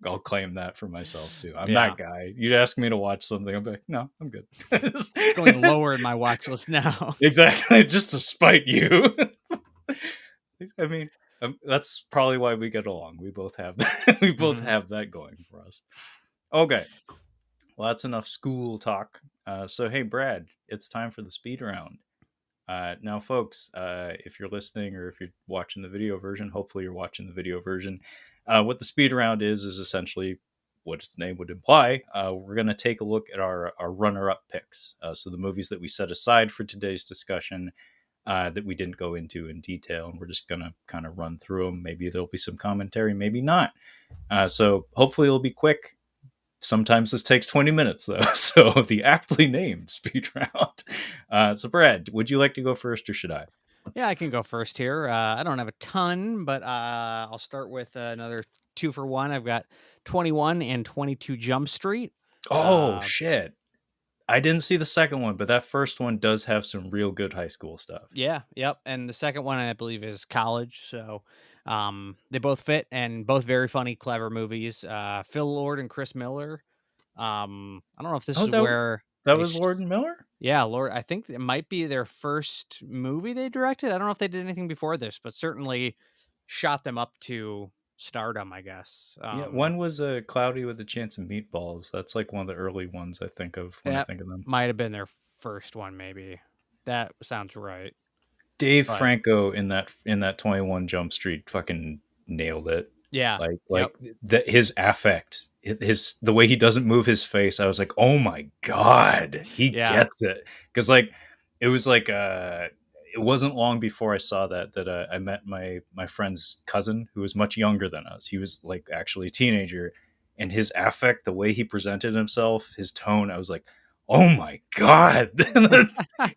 I'll claim that for myself too. I'm Yeah, that guy. You'd ask me to watch something, I'm like, no, I'm good. it's going lower in my watch list now. Exactly, just to spite you. I mean, that's probably why we get along. We both have that. We both Hmm. have that going for us. Okay, well, that's enough school talk. So, hey, Brad, it's time for the speed round. Now, folks, if you're listening or if you're watching the video version, hopefully you're watching the video version. What the speed round is essentially what its name would imply. We're going to take a look at our runner-up picks. So the movies that we set aside for today's discussion that we didn't go into in detail, and we're just going to kind of run through them. Maybe there'll be some commentary, maybe not. So hopefully it'll be quick. Sometimes this takes 20 minutes, though. So the aptly named speed round. So, Brad, would you like to go first or should I? Yeah, I can go first here. I don't have a ton, but I'll start with another two for one. I've got 21 and 22 Jump Street. Oh, Uh, shit. I didn't see the second one, but that first one does have some real good high school stuff. yeah, yep. And the second one, I believe, is College. So they both fit and both very funny, clever movies. Phil Lord and Chris Miller. I don't know if this Oh, is where that they was Lord and Miller? yeah, Lord, I think it might be their first movie they directed. I don't know if they did anything before this, but certainly shot them up to stardom, I guess. Yeah, one was Cloudy with a Chance of Meatballs. That's like one of the early ones I think of when I That think of them. might have been their first one, maybe. That sounds right. Dave But Franco in that 21 Jump Street fucking nailed it. yeah, yep, Like his affect, his the way he doesn't move his face. I was like, oh my god, he yeah, gets it. Because like it was like it wasn't long before I saw that I met my friend's cousin who was much younger than us. He was like actually a teenager, and his affect, the way he presented himself, his tone, I was like, oh my god,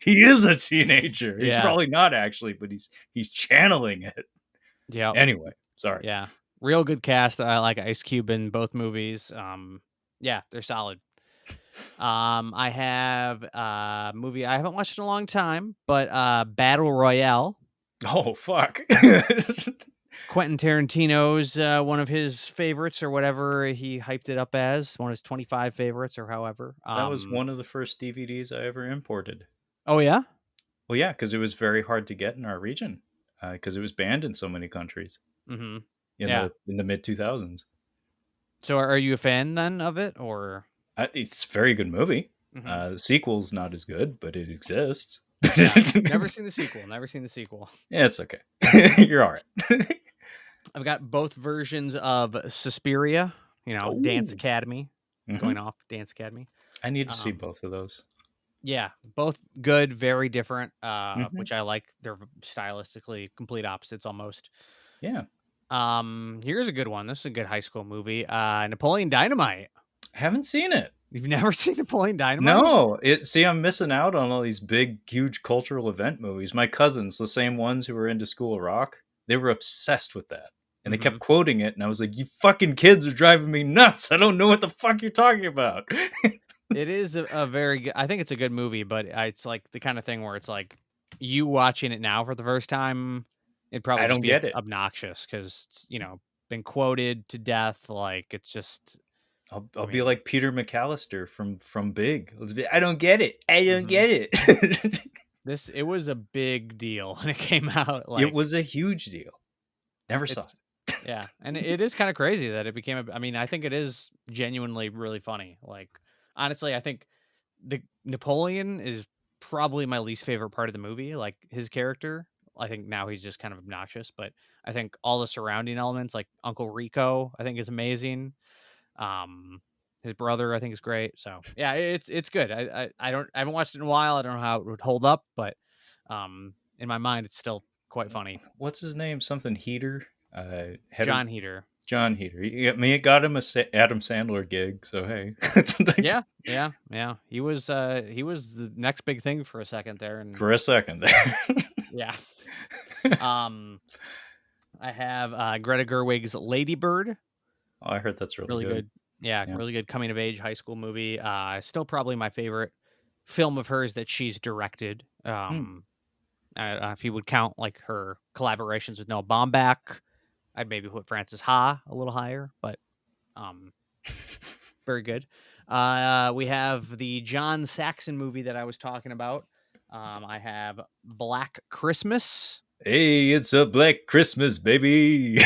he is a teenager. He's yeah, probably not actually, but he's channeling it. yep, Anyway, sorry. yeah. Real good cast. I like Ice Cube in both movies. Yeah, they're solid. I have a movie I haven't watched in a long time, but Battle Royale. Oh fuck. Quentin Tarantino's one of his favorites or whatever he hyped it up as, one of his 25 favorites or however. That was one of the first DVDs I ever imported. Oh yeah? Well, yeah, because it was very hard to get in our region because it was banned in so many countries Mhm. Yeah. in the mid 2000s. So are you a fan then of it or It's a very good movie. Mhm. The sequel's not as good, but it exists. Yeah. Never seen the sequel. Never seen the sequel. Yeah, it's okay. You're all right. I've got both versions of Suspiria, Dance Oh, Academy, hmm, going off Dance Academy. I need to see Um, both of those. yeah, both good, very different, Hmm. which I like. They're stylistically complete opposites almost. Yeah, Here's a good one. This is a good high school movie. Napoleon Dynamite. I haven't seen it. You've never seen Napoleon Dynamite? No, see, I'm missing out on all these big, huge cultural event movies. My cousins, the same ones who were into School of Rock, they were obsessed with that. And they kept Mhm. quoting it, and I was like, you fucking kids are driving me nuts. I don't know what the fuck you're talking about. It is a very good I think it's a good movie, but it's like the kind of thing where it's like you watching it now for the first time, it'd probably I just don't be get it. obnoxious because it's, been quoted to death. Like it's just, I'll I be mean, like Peter McAllister from Big. I don't get it. I don't mhm. get it. It was a big deal when it came out. It Like was a huge deal. Never saw it's, it. yeah, and it is kind of crazy that it became. I mean, I think it is genuinely really funny. Like honestly, I think the Napoleon is probably my least favorite part of the movie, like, his character. I think now he's just kind of obnoxious, but I think all the surrounding elements, like Uncle Rico, I think is amazing. Um, his brother, I think is great. So, yeah, it's good. I haven't watched it in a while. I don't know how it would hold up, but, in my mind, it's still quite funny. What's his name? Something Heater? Header? John Heater. John Heater. It got him a Adam Sandler gig, so hey. It's like, Yeah, yeah, yeah. He was the next big thing for a second there, and for a second there. yeah. Um I have Greta Gerwig's Lady Bird. Oh, I heard that's really Really good. good. Yeah, Yeah. really good coming of age high school movie. Still probably my favorite film of hers that she's directed. Hmm. I don't know if you would count like her collaborations with Noah Baumbach. I'd maybe put Frances Ha a little higher, but um, very good. We have the John Saxon movie that I was talking about. I have Black Christmas. Hey, it's a Black Christmas, baby.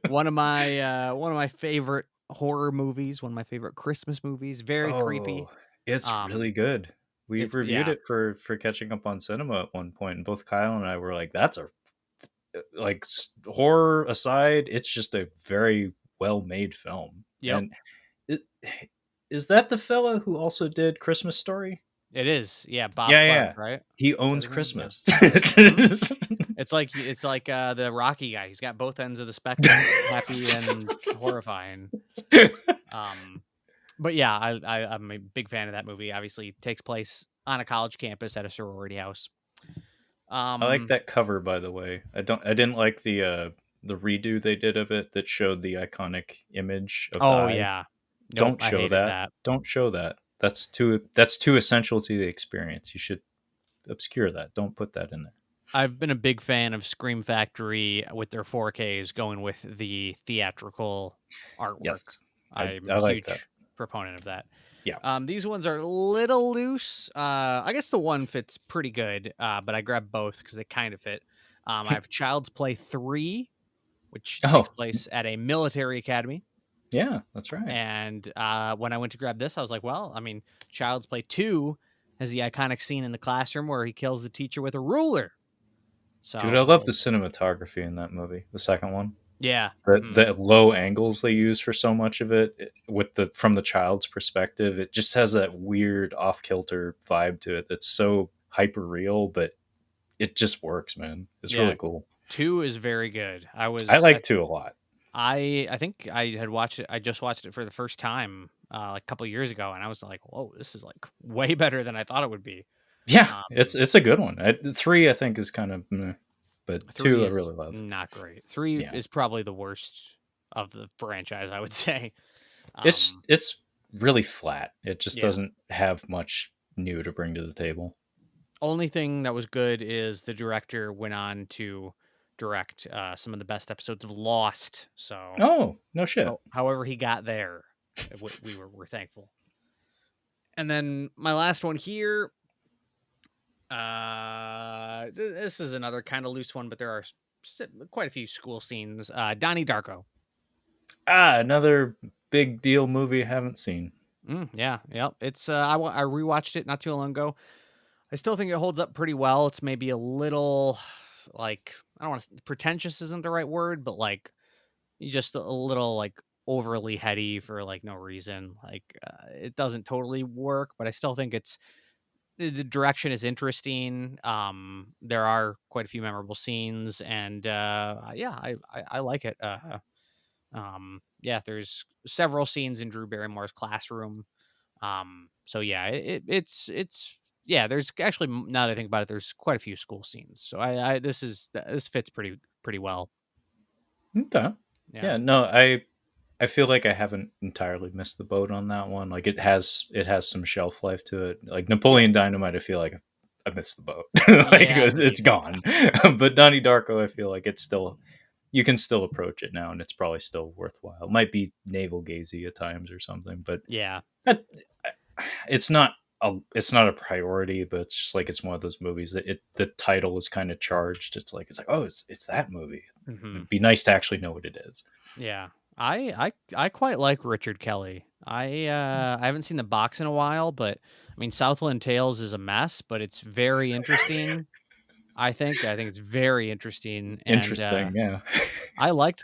One of my favorite horror movies, one of my favorite Christmas movies, very creepy. Oh, it's really Um, good. We've it's reviewed yeah, it for catching up on cinema at one point, and both Kyle and I were like, "That's a like horror aside, it's just a very well made film." yep, And it, is that the fella who also did Christmas Story? it is. Yeah, Bob Yeah, Clark, yeah. right? He Is that owns his name? Yeah. Christmas. Mhm. It's like the Rocky guy. He's got both ends of the spectrum, happy and horrifying. Um, but yeah, I'm a big fan of that movie. Obviously, it takes place on a college campus at a sorority house. I like Um, that cover, by the way. I didn't like the redo they did of it that showed the iconic image of the oh eye. yeah, nope, Don't I show hated that. that. Don't show that. That's too essential to the experience. You should obscure that. Don't put that in there. I've been a big fan of Scream Factory with their 4Ks going with the theatrical artwork. Yes. I'm I a like that. huge proponent of that. Yeah. These ones are a little loose. I guess the one fits pretty good, but I grabbed both because they kind of fit. I have Child's Play 3, which takes Oh, place at a military academy. yeah, that's right. And when I went to grab this, I was like, well, I mean, Child's Play 2 has the iconic scene in the classroom where he kills the teacher with a ruler. Dude, So I I was love the like, cinematography in that movie, the second one. yeah. The low angles they use for so much of it, with the from the child's perspective, it just has that weird off kilter vibe to it that's so hyper real, but it just works, man. It's Yeah. really cool. 2 is very good. I like two a lot. I think I had watched it. I just watched it for the first time like a couple years ago, and I was like, "Whoa, this is like way better than I thought it would be." Yeah, Um, it's a good one. Three I think is kind of meh, but 3 two I is really love. not great. 3 Yeah. is probably the worst of the franchise, I would say. It's Um, it's really flat. It just yeah. doesn't have much new to bring to the table. Only thing that was good is the director went on to direct some of the best episodes of Lost. So, Oh, no shit. however he got there, we're thankful. And then my last one here. This is another kind of loose one, but there are quite a few school scenes. Donnie Darko. Ah, another big deal movie I haven't seen. Yeah, yep. It's I rewatched it not too long ago. I still think it holds up pretty well. It's maybe a little like I don't want to pretentious isn't the right word, but like you just a little like overly heady for like no reason. Like it doesn't totally work, but I still think it's the direction is interesting. There are quite a few memorable scenes, and yeah, I like it. Yeah, there's several scenes in Drew Barrymore's classroom. So yeah, it's yeah. There's actually now that I think about it, there's quite a few school scenes. So this fits pretty well. Okay. Yeah, Yeah, no, I feel like I haven't entirely missed the boat on that one. Like it has some shelf life to it. Like yeah, Napoleon Dynamite, I feel like I missed the boat. Like yeah. it's Agreed. gone. But Donnie Darko, I feel like it's still you can still approach it now, and it's probably still worthwhile. It might be navel gazy at times or something, but Yeah. that, it's not a priority. But it's just like it's one of those movies that the title is kind of charged. It's like oh it's that movie. Hmm. It'd be nice to actually know what it is. Yeah. I quite like Richard Kelly. I haven't seen the box in a while, but I mean Southland Tales is a mess, but it's very interesting. I think it's very interesting, and Interesting, yeah. I liked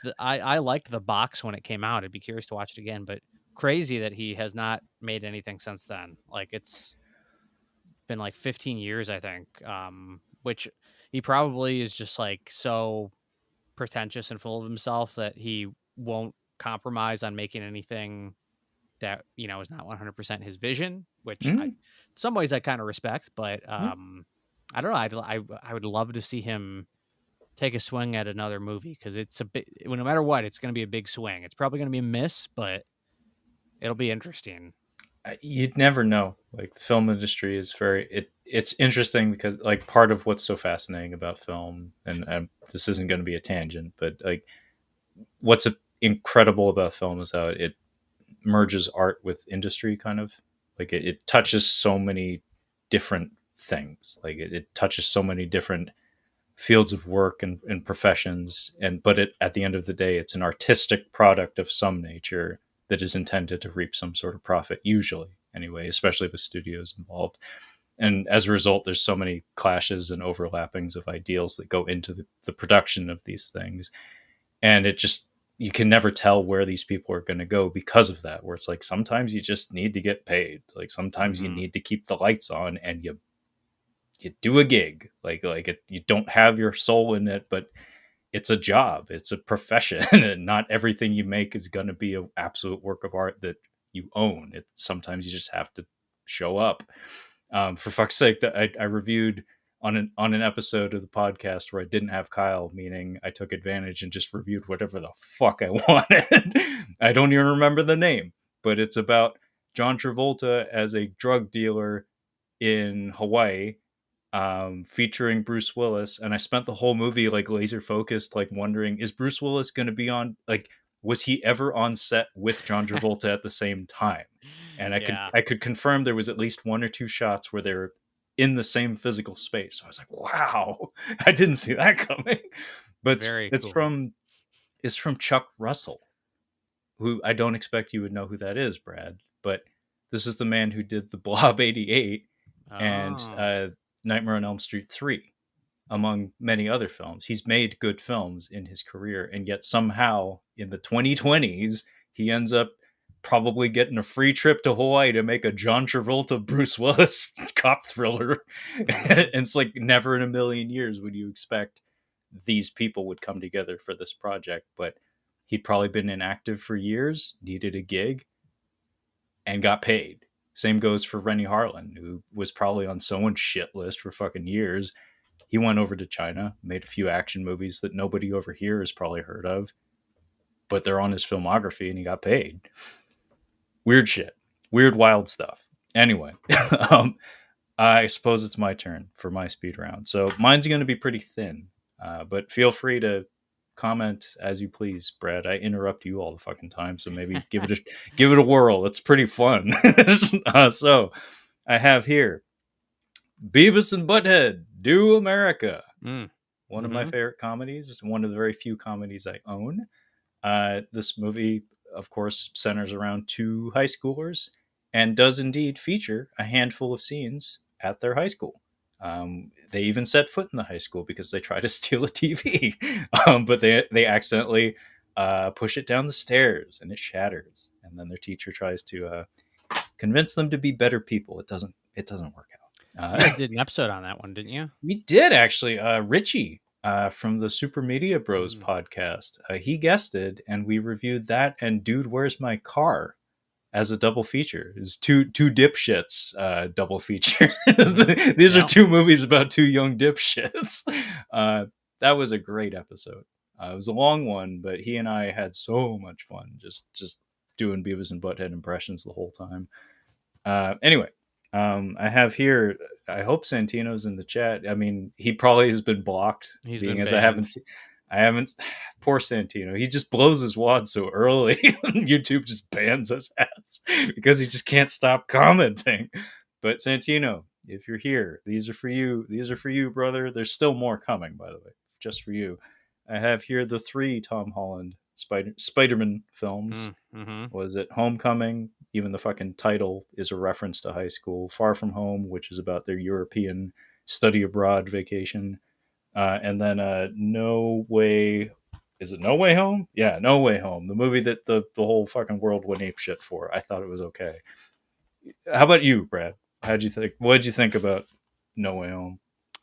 the box when it came out. I'd be curious to watch it again, but crazy that he has not made anything since then. Like it's been like 15 years, I think. Which he probably is just like so pretentious and full of himself that he won't compromise on making anything that is not 100% his vision. Which I, in Mm, some ways, I kind of respect, but yeah. I don't know. I would love to see him take a swing at another movie because it's a bit. Well, no matter what, it's going to be a big swing. It's probably going to be a miss, but it'll be interesting. You'd never know. Like the film industry is it's interesting because like part of what's so fascinating about film, and this isn't going to be a tangent, but like what's incredible about film is how it merges art with industry kind of like it touches so many different things. Like it touches so many different fields of work and professions, and but at the end of the day it's an artistic product of some nature that is intended to reap some sort of profit, usually anyway, especially if a studio is involved. And as a result there's so many clashes and overlappings of ideals that go into the production of these things, and it just you can never tell where these people are going to go because of that, where it's like sometimes you just need to get paid, like sometimes you Hmm. need to keep the lights on, and you do a gig you don't have your soul in it, but it's a job, it's a profession, and not everything you make is going to be an absolute work of art that you own. It sometimes you just have to show up. For fuck's sake, that I reviewed on an episode of the podcast where I didn't have Kyle, meaning I took advantage and just reviewed whatever the fuck I wanted. I don't even remember the name, but it's about John Travolta as a drug dealer in Hawaii, featuring Bruce Willis, and I spent the whole movie like laser focused, like wondering, is Bruce Willis going to be on? Like, was he ever on set with John Travolta at the same time? And I could Yeah. I could confirm there was at least one or two shots where they were in the same physical space. So I was like, wow, I didn't see that coming. But Very it's cool. from Chuck Russell, who I don't expect you would know who that is, Brad. But this is the man who did the Blob '88 and Oh. Nightmare on Elm Street 3, among many other films. He's made good films in his career, and yet somehow in the 2020s, he ends up probably getting a free trip to Hawaii to make a John Travolta Bruce Willis cop thriller. And Mhm. it's like never in a million years would you expect these people would come together for this project, but he'd probably been inactive for years, needed a gig, and got paid. Same goes for Rennie Harlan, who was probably on someone's shit list for fucking years. He went over to China, made a few action movies that nobody over here has probably heard of, but they're on his filmography and he got paid. Weird shit. Weird, wild stuff. Anyway, um, I suppose it's my turn for my speed round. So mine's going to be pretty thin, but feel free to comment as you please, Brad. I interrupt you all the fucking time, so maybe give it a whirl. It's pretty fun. So I have here Beavis and Butthead Do America. Mm. One of my Mhm. favorite comedies. One of the very few comedies I own. This movie, of course, centers around two high schoolers and does indeed feature a handful of scenes at their high school. They even set foot in the high school because they try to steal a TV, but they accidentally push it down the stairs and it shatters. And then their teacher tries to convince them to be better people. It doesn't work out. You guys did an episode on that one, didn't you? We did actually. Richie from the Super Media Bros Mm. podcast, he guested, and we reviewed that and Dude, Where's My Car as a double feature. It's two dipshits double feature. Mhm. These are Yeah. two movies about two young dipshits. That was a great episode. It was a long one, but he and I had so much fun just doing Beavis and Butthead impressions the whole time. Anyway, I have here. I hope Santino's in the chat. I mean, he probably has been blocked, He's being been as I banned. haven't. I haven't. Poor Santino. He just blows his wad so early. YouTube just bans his ass because he just can't stop commenting. But Santino, if you're here, these are for you. These are for you, brother. There's still more coming, by the way, just for you. I have here the three Tom Holland Spider-Man films. Mm. Mhm. Was it Homecoming? Even the fucking title is a reference to high school. Far From Home, which is about their European study abroad vacation. And then No Way. Is it No Way Home? Yeah, No Way Home. The movie that the whole fucking world went ape shit for. I thought it was okay. How about you, Brad? How'd you think? What did you think about No Way Home?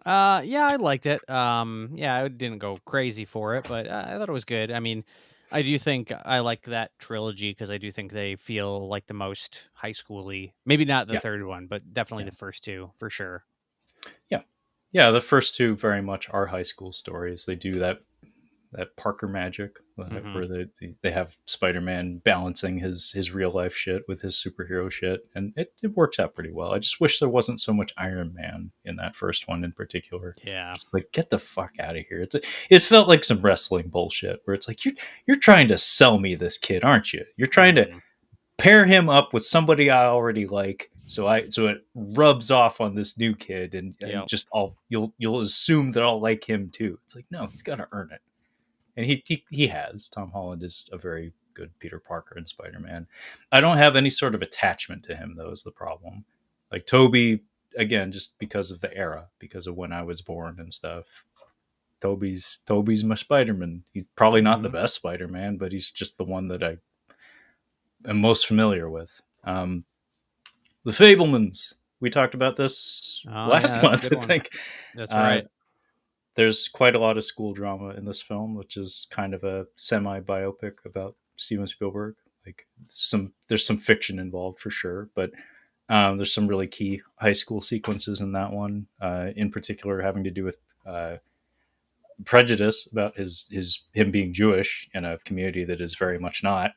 Yeah, I liked it. Yeah, I didn't go crazy for it, but I thought it was good. I mean, I do think I like that trilogy because I do think they feel like the most high schooly. Maybe not the Yeah, third one, but definitely yeah, the first two for sure. yeah, yeah. The first two very much are high school stories. They do that Parker magic Hmm. where they have Spider-Man balancing his real life shit with his superhero shit, and it works out pretty well. I just wish there wasn't so much Iron Man in that first one in particular. Yeah. Just like get the fuck out of here. It felt like some wrestling bullshit where it's like you're trying to sell me this kid, aren't you? You're trying to Hmm. pair him up with somebody I already like. So it rubs off on this new kid, and Yep. just you'll assume that I'll like him too. It's like no, he's got to earn it, and he has. Tom Holland is a very good Peter Parker and Spider Man. I don't have any sort of attachment to him though. Is the problem? Like Toby, again, just because of the era, because of when I was born and stuff. Toby's my Spider Man. He's probably not the Hmm. best Spider Man, but he's just the one that I am most familiar with. The Fablemans. We talked about this Oh yeah, last that's a month, good I one. think. That's Uh, right. there's quite a lot of school drama in this film, which is kind of a semi biopic about Steven Spielberg. Like there's some fiction involved for sure, but there's some really key high school sequences in that one, in particular having to do with prejudice about him being Jewish in a community that is very much not,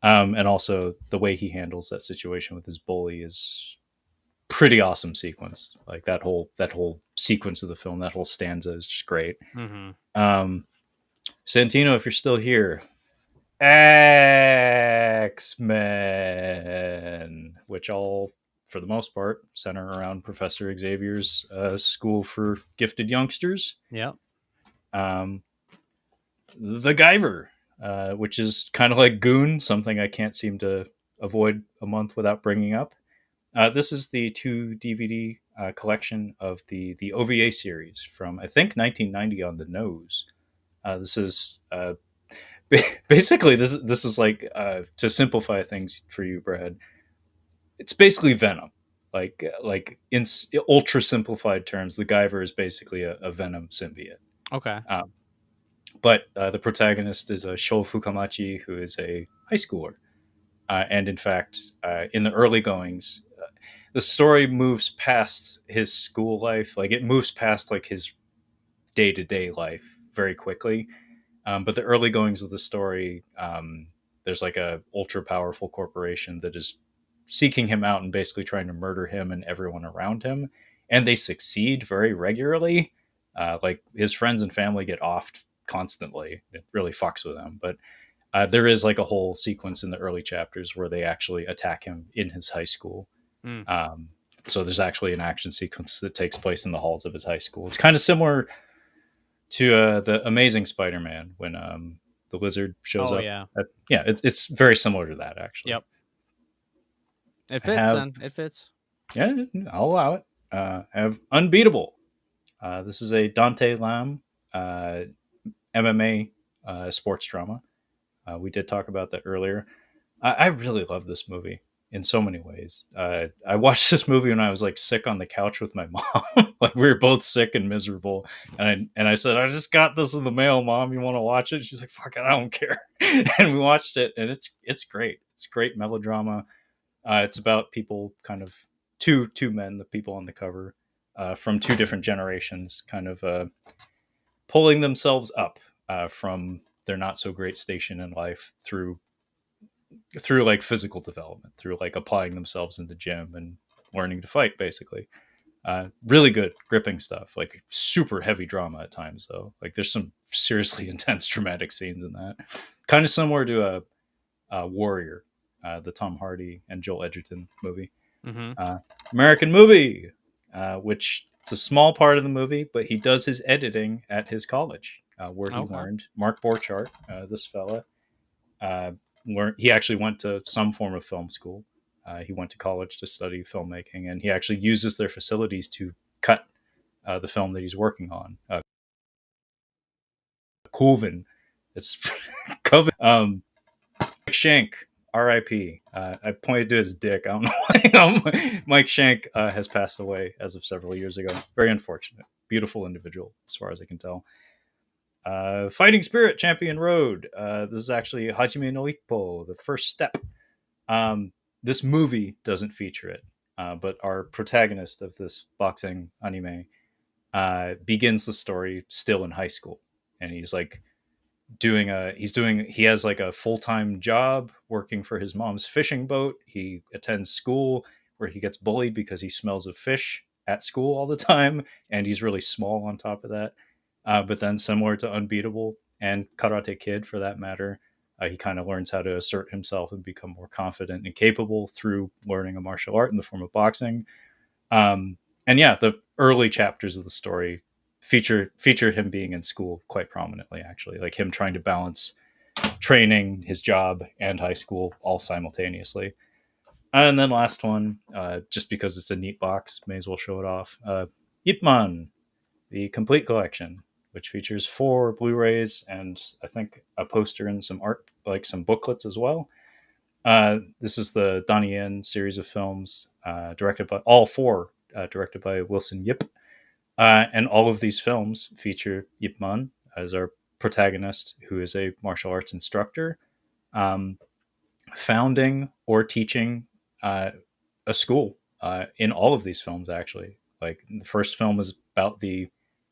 and also the way he handles that situation with his bully is pretty awesome sequence. Like that whole sequence of the film, that whole stanza is just great. Hmm. Um, Santino, if you're still here, X Men, which all for the most part, center around Professor Xavier's school for gifted youngsters. Yep. Um, the Guyver, which is kind of like Goon, something I can't seem to avoid a month without bringing up. This is the 2 DVD collection of the OVA series from, I think, 1990 on the nose. This is basically this is like, to simplify things for you, Brad. It's basically Venom. Like in ultra simplified terms, the Guyver is basically a Venom symbiote. Okay. Um, but the protagonist is a Shou Fukamachi, who is a high schooler. And in fact, in the early goings, the story moves past his school life. Like, it moves past like his day to day life very quickly. But the early goings of the story, there's like a ultra powerful corporation that is seeking him out and basically trying to murder him and everyone around him. And they succeed very regularly. Like, his friends and family get offed constantly. It really fucks with them. But there is like a whole sequence in the early chapters where they actually attack him in his high school. Mm. So there's actually an action sequence that takes place in the halls of his high school. It's kind of similar to the Amazing Spider-Man when the lizard shows Oh up. yeah. Yeah, it's very similar to that, actually. Yep. It I fits have, then. It fits. yeah, I'll allow it. I have Unbeatable. This is a Dante Lam MMA sports drama. We did talk about that earlier. I really love this movie in so many ways. I watched this movie when I was like sick on the couch with my mom. Like, we were both sick and miserable, and I said, I just got this in the mail, Mom. You want to watch it? She's like, fuck it, I don't care. And we watched it, and it's great. It's great melodrama. It's about people, kind of two men, the people on the cover, from two different generations, kind of pulling themselves up from their not so great station in life through like physical development, through like applying themselves in the gym and learning to fight, basically. Really good, gripping stuff. Like, super heavy drama at times, though. Like, there's some seriously intense, dramatic scenes in that. Kind of similar to a Warrior, the Tom Hardy and Joel Edgerton movie. Mm-hmm. American Movie, which it's a small part of the movie, but he does his editing at his college, where he Okay. learned. Mark Borchardt, this fella, he actually went to some form of film school. He went to college to study filmmaking, and he actually uses their facilities to cut the film that he's working on. Coven. It's Coven. Mike Shank, R.I.P. I pointed to his dick. I don't know why. Mike Shank has passed away as of several years ago. Very unfortunate. Beautiful individual, as far as I can tell. Fighting Spirit, Champion Road. This is actually Hajime no Ippo, the first step. This movie doesn't feature it, but our protagonist of this boxing anime begins the story still in high school, and he's like he has like a full-time job working for his mom's fishing boat. He attends school where he gets bullied because he smells of fish at school all the time, and he's really small on top of that. But then, similar to Unbeatable and Karate Kid for that matter, he kind of learns how to assert himself and become more confident and capable through learning a martial art in the form of boxing. And yeah, the early chapters of the story feature him being in school quite prominently, actually, like him trying to balance training, his job, and high school all simultaneously. And then last one, just because it's a neat box, may as well show it off. Ip Man, the complete collection, which features 4 Blu-rays and I think a poster and some art, like some booklets as well. This is the Donnie Yen series of films, directed by all 4, directed by Wilson Yip. And all of these films feature Yip Man as our protagonist, who is a martial arts instructor, um, founding or teaching a school in all of these films, actually. Like, the first film is about the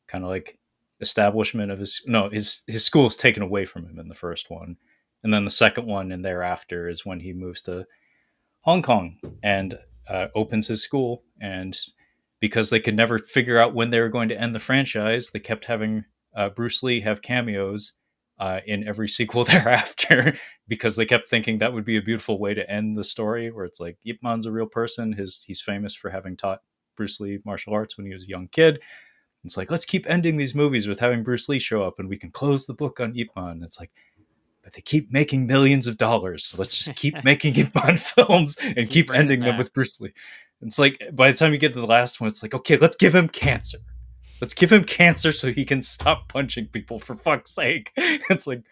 kind of like establishment of his school is taken away from him in the first one. And then the second one and thereafter is when he moves to Hong Kong and opens his school. And because they could never figure out when they were going to end the franchise, they kept having Bruce Lee have cameos in every sequel thereafter because they kept thinking that would be a beautiful way to end the story, where it's like Ip Man's a real person. He's famous for having taught Bruce Lee martial arts when he was a young kid. It's like, let's keep ending these movies with having Bruce Lee show up and we can close the book on Ip Man. It's like, but they keep making millions of dollars. So let's just keep making Ip Man films and keep bringing it ending them back. with Bruce Lee. It's like, by the time you get to the last one, it's like, okay, let's give him cancer. Let's give him cancer so he can stop punching people, for fuck's sake. It's like,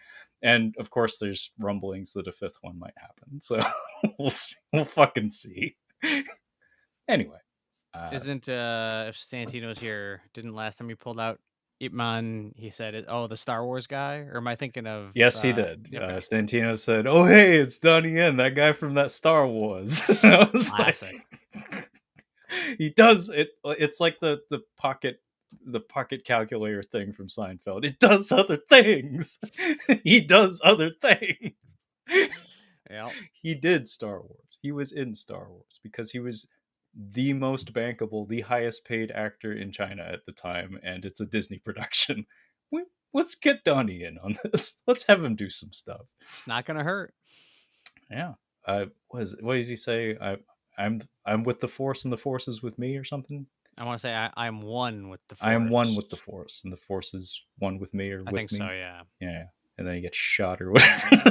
and of course, there's rumblings that a fifth one might happen. So we'll fucking see. Anyway, Isn't if Santino's here? Didn't last time he pulled out Ip Man, he said, "Oh, the Star Wars guy," or am I thinking of? yes, he did. Okay, Santino said, "Oh, hey, it's Donnie Yen, that guy from that Star Wars." I was classic. like, he does it. It's like the pocket calculator thing from Seinfeld. It does other things. He does other things. Yeah, He did Star Wars. He was in Star Wars because he was the most bankable, the highest paid actor in China at the time, and it's a Disney production. Let's get Donnie in on this. Let's have him do some stuff. not gonna hurt. Yeah. What does he say? I'm with the Force, and the Force is with me, or something. I want to say I'm one with the Force. I am one with the Force, and the Force is one with me, or I with think me. so. Yeah. Yeah. And then he gets shot or whatever.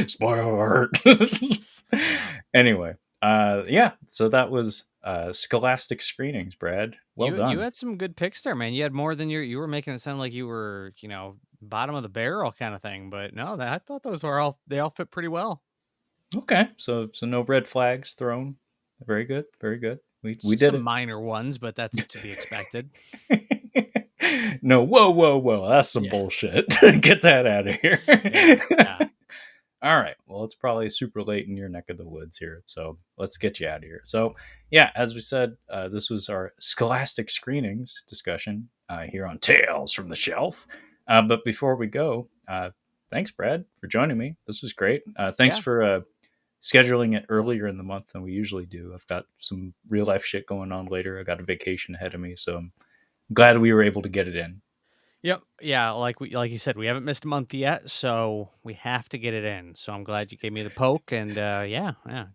Spoiler. Anyway, yeah. So that was Scholastic Screenings, Brad. Well done. You had some good picks there, man. You had more than you were making it sound like you were, bottom of the barrel kind of thing. But no, I thought those were they all fit pretty well. Okay, so no red flags thrown. Very good, very good. We did Some it. minor ones, but that's to be expected. No, whoa! That's some bullshit. Get that out of here. Yeah. All right. Well, it's probably super late in your neck of the woods here, so let's get you out of here. So, yeah, as we said, this was our Scholastic Screenings discussion here on Tales from the Shelf. But before we go, thanks, Brad, for joining me. This was great. Thanks for scheduling it earlier in the month than we usually do. I've got some real life shit going on later. I got a vacation ahead of me, so I'm glad we were able to get it in. Yep. Yeah, like you said, we haven't missed a month yet, so we have to get it in. So I'm glad you gave me the poke, and yeah. All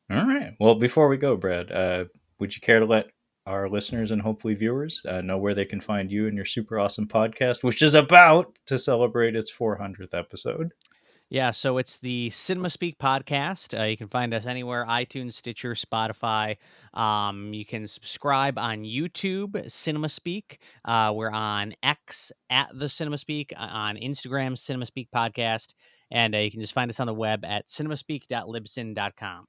right. Well, before we go, Brad, would you care to let our listeners and hopefully viewers know where they can find you and your super awesome podcast, which is about to celebrate its 400th episode? Yeah, so it's the Cinema Speak podcast. You can find us anywhere: iTunes, Stitcher, Spotify. You can subscribe on YouTube, Cinema Speak. We're on X at the Cinema Speak, on Instagram, Cinema Speak Podcast, and you can just find us on the web at cinemaspeak.libsyn.com.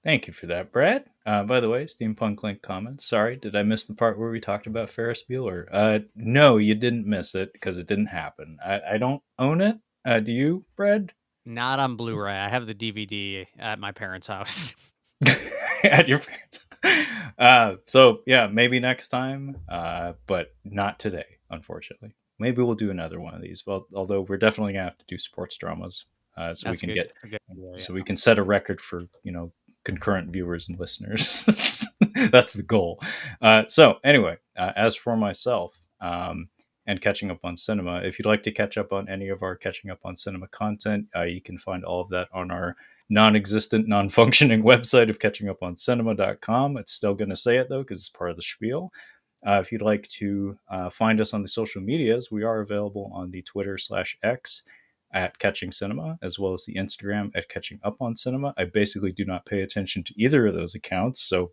Thank you for that, Brad. By the way, Steampunk Link comments. Sorry, did I miss the part where we talked about Ferris Bueller? No, you didn't miss it because it didn't happen. I don't own it. Do you, Brad? Not on Blu-ray. I have the DVD at my parents' house. At your parents. So yeah, maybe next time, but not today, unfortunately. Maybe we'll do another one of these. Well, although we're definitely gonna have to do sports dramas, so That's we can good. get That's a good idea, so we can set a record for concurrent viewers and listeners. That's the goal. So anyway, as for myself, and catching up on cinema, if you'd like to catch up on any of our catching up on cinema content, you can find all of that on our non-existent, non-functioning website of catchinguponcinema.com. It's still going to say it though because it's part of the spiel. If you'd like to find us on the social medias, we are available on the Twitter/X at Catching Cinema, as well as the Instagram at Catching Up on Cinema. I basically do not pay attention to either of those accounts, so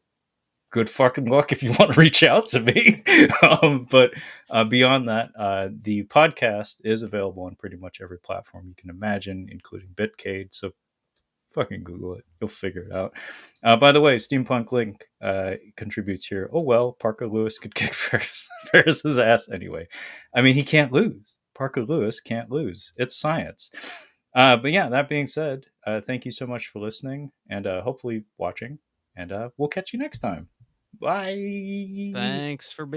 good fucking luck if you want to reach out to me. But beyond that, the podcast is available on pretty much every platform you can imagine, including Bitcade. So fucking Google it. You'll figure it out. By the way, Steampunk Link contributes here. Oh, well, Parker Lewis could kick Ferris's ass anyway. I mean, he can't lose. Parker Lewis can't lose. It's science. But yeah, that being said, thank you so much for listening and hopefully watching. And we'll catch you next time. Bye. Thanks for being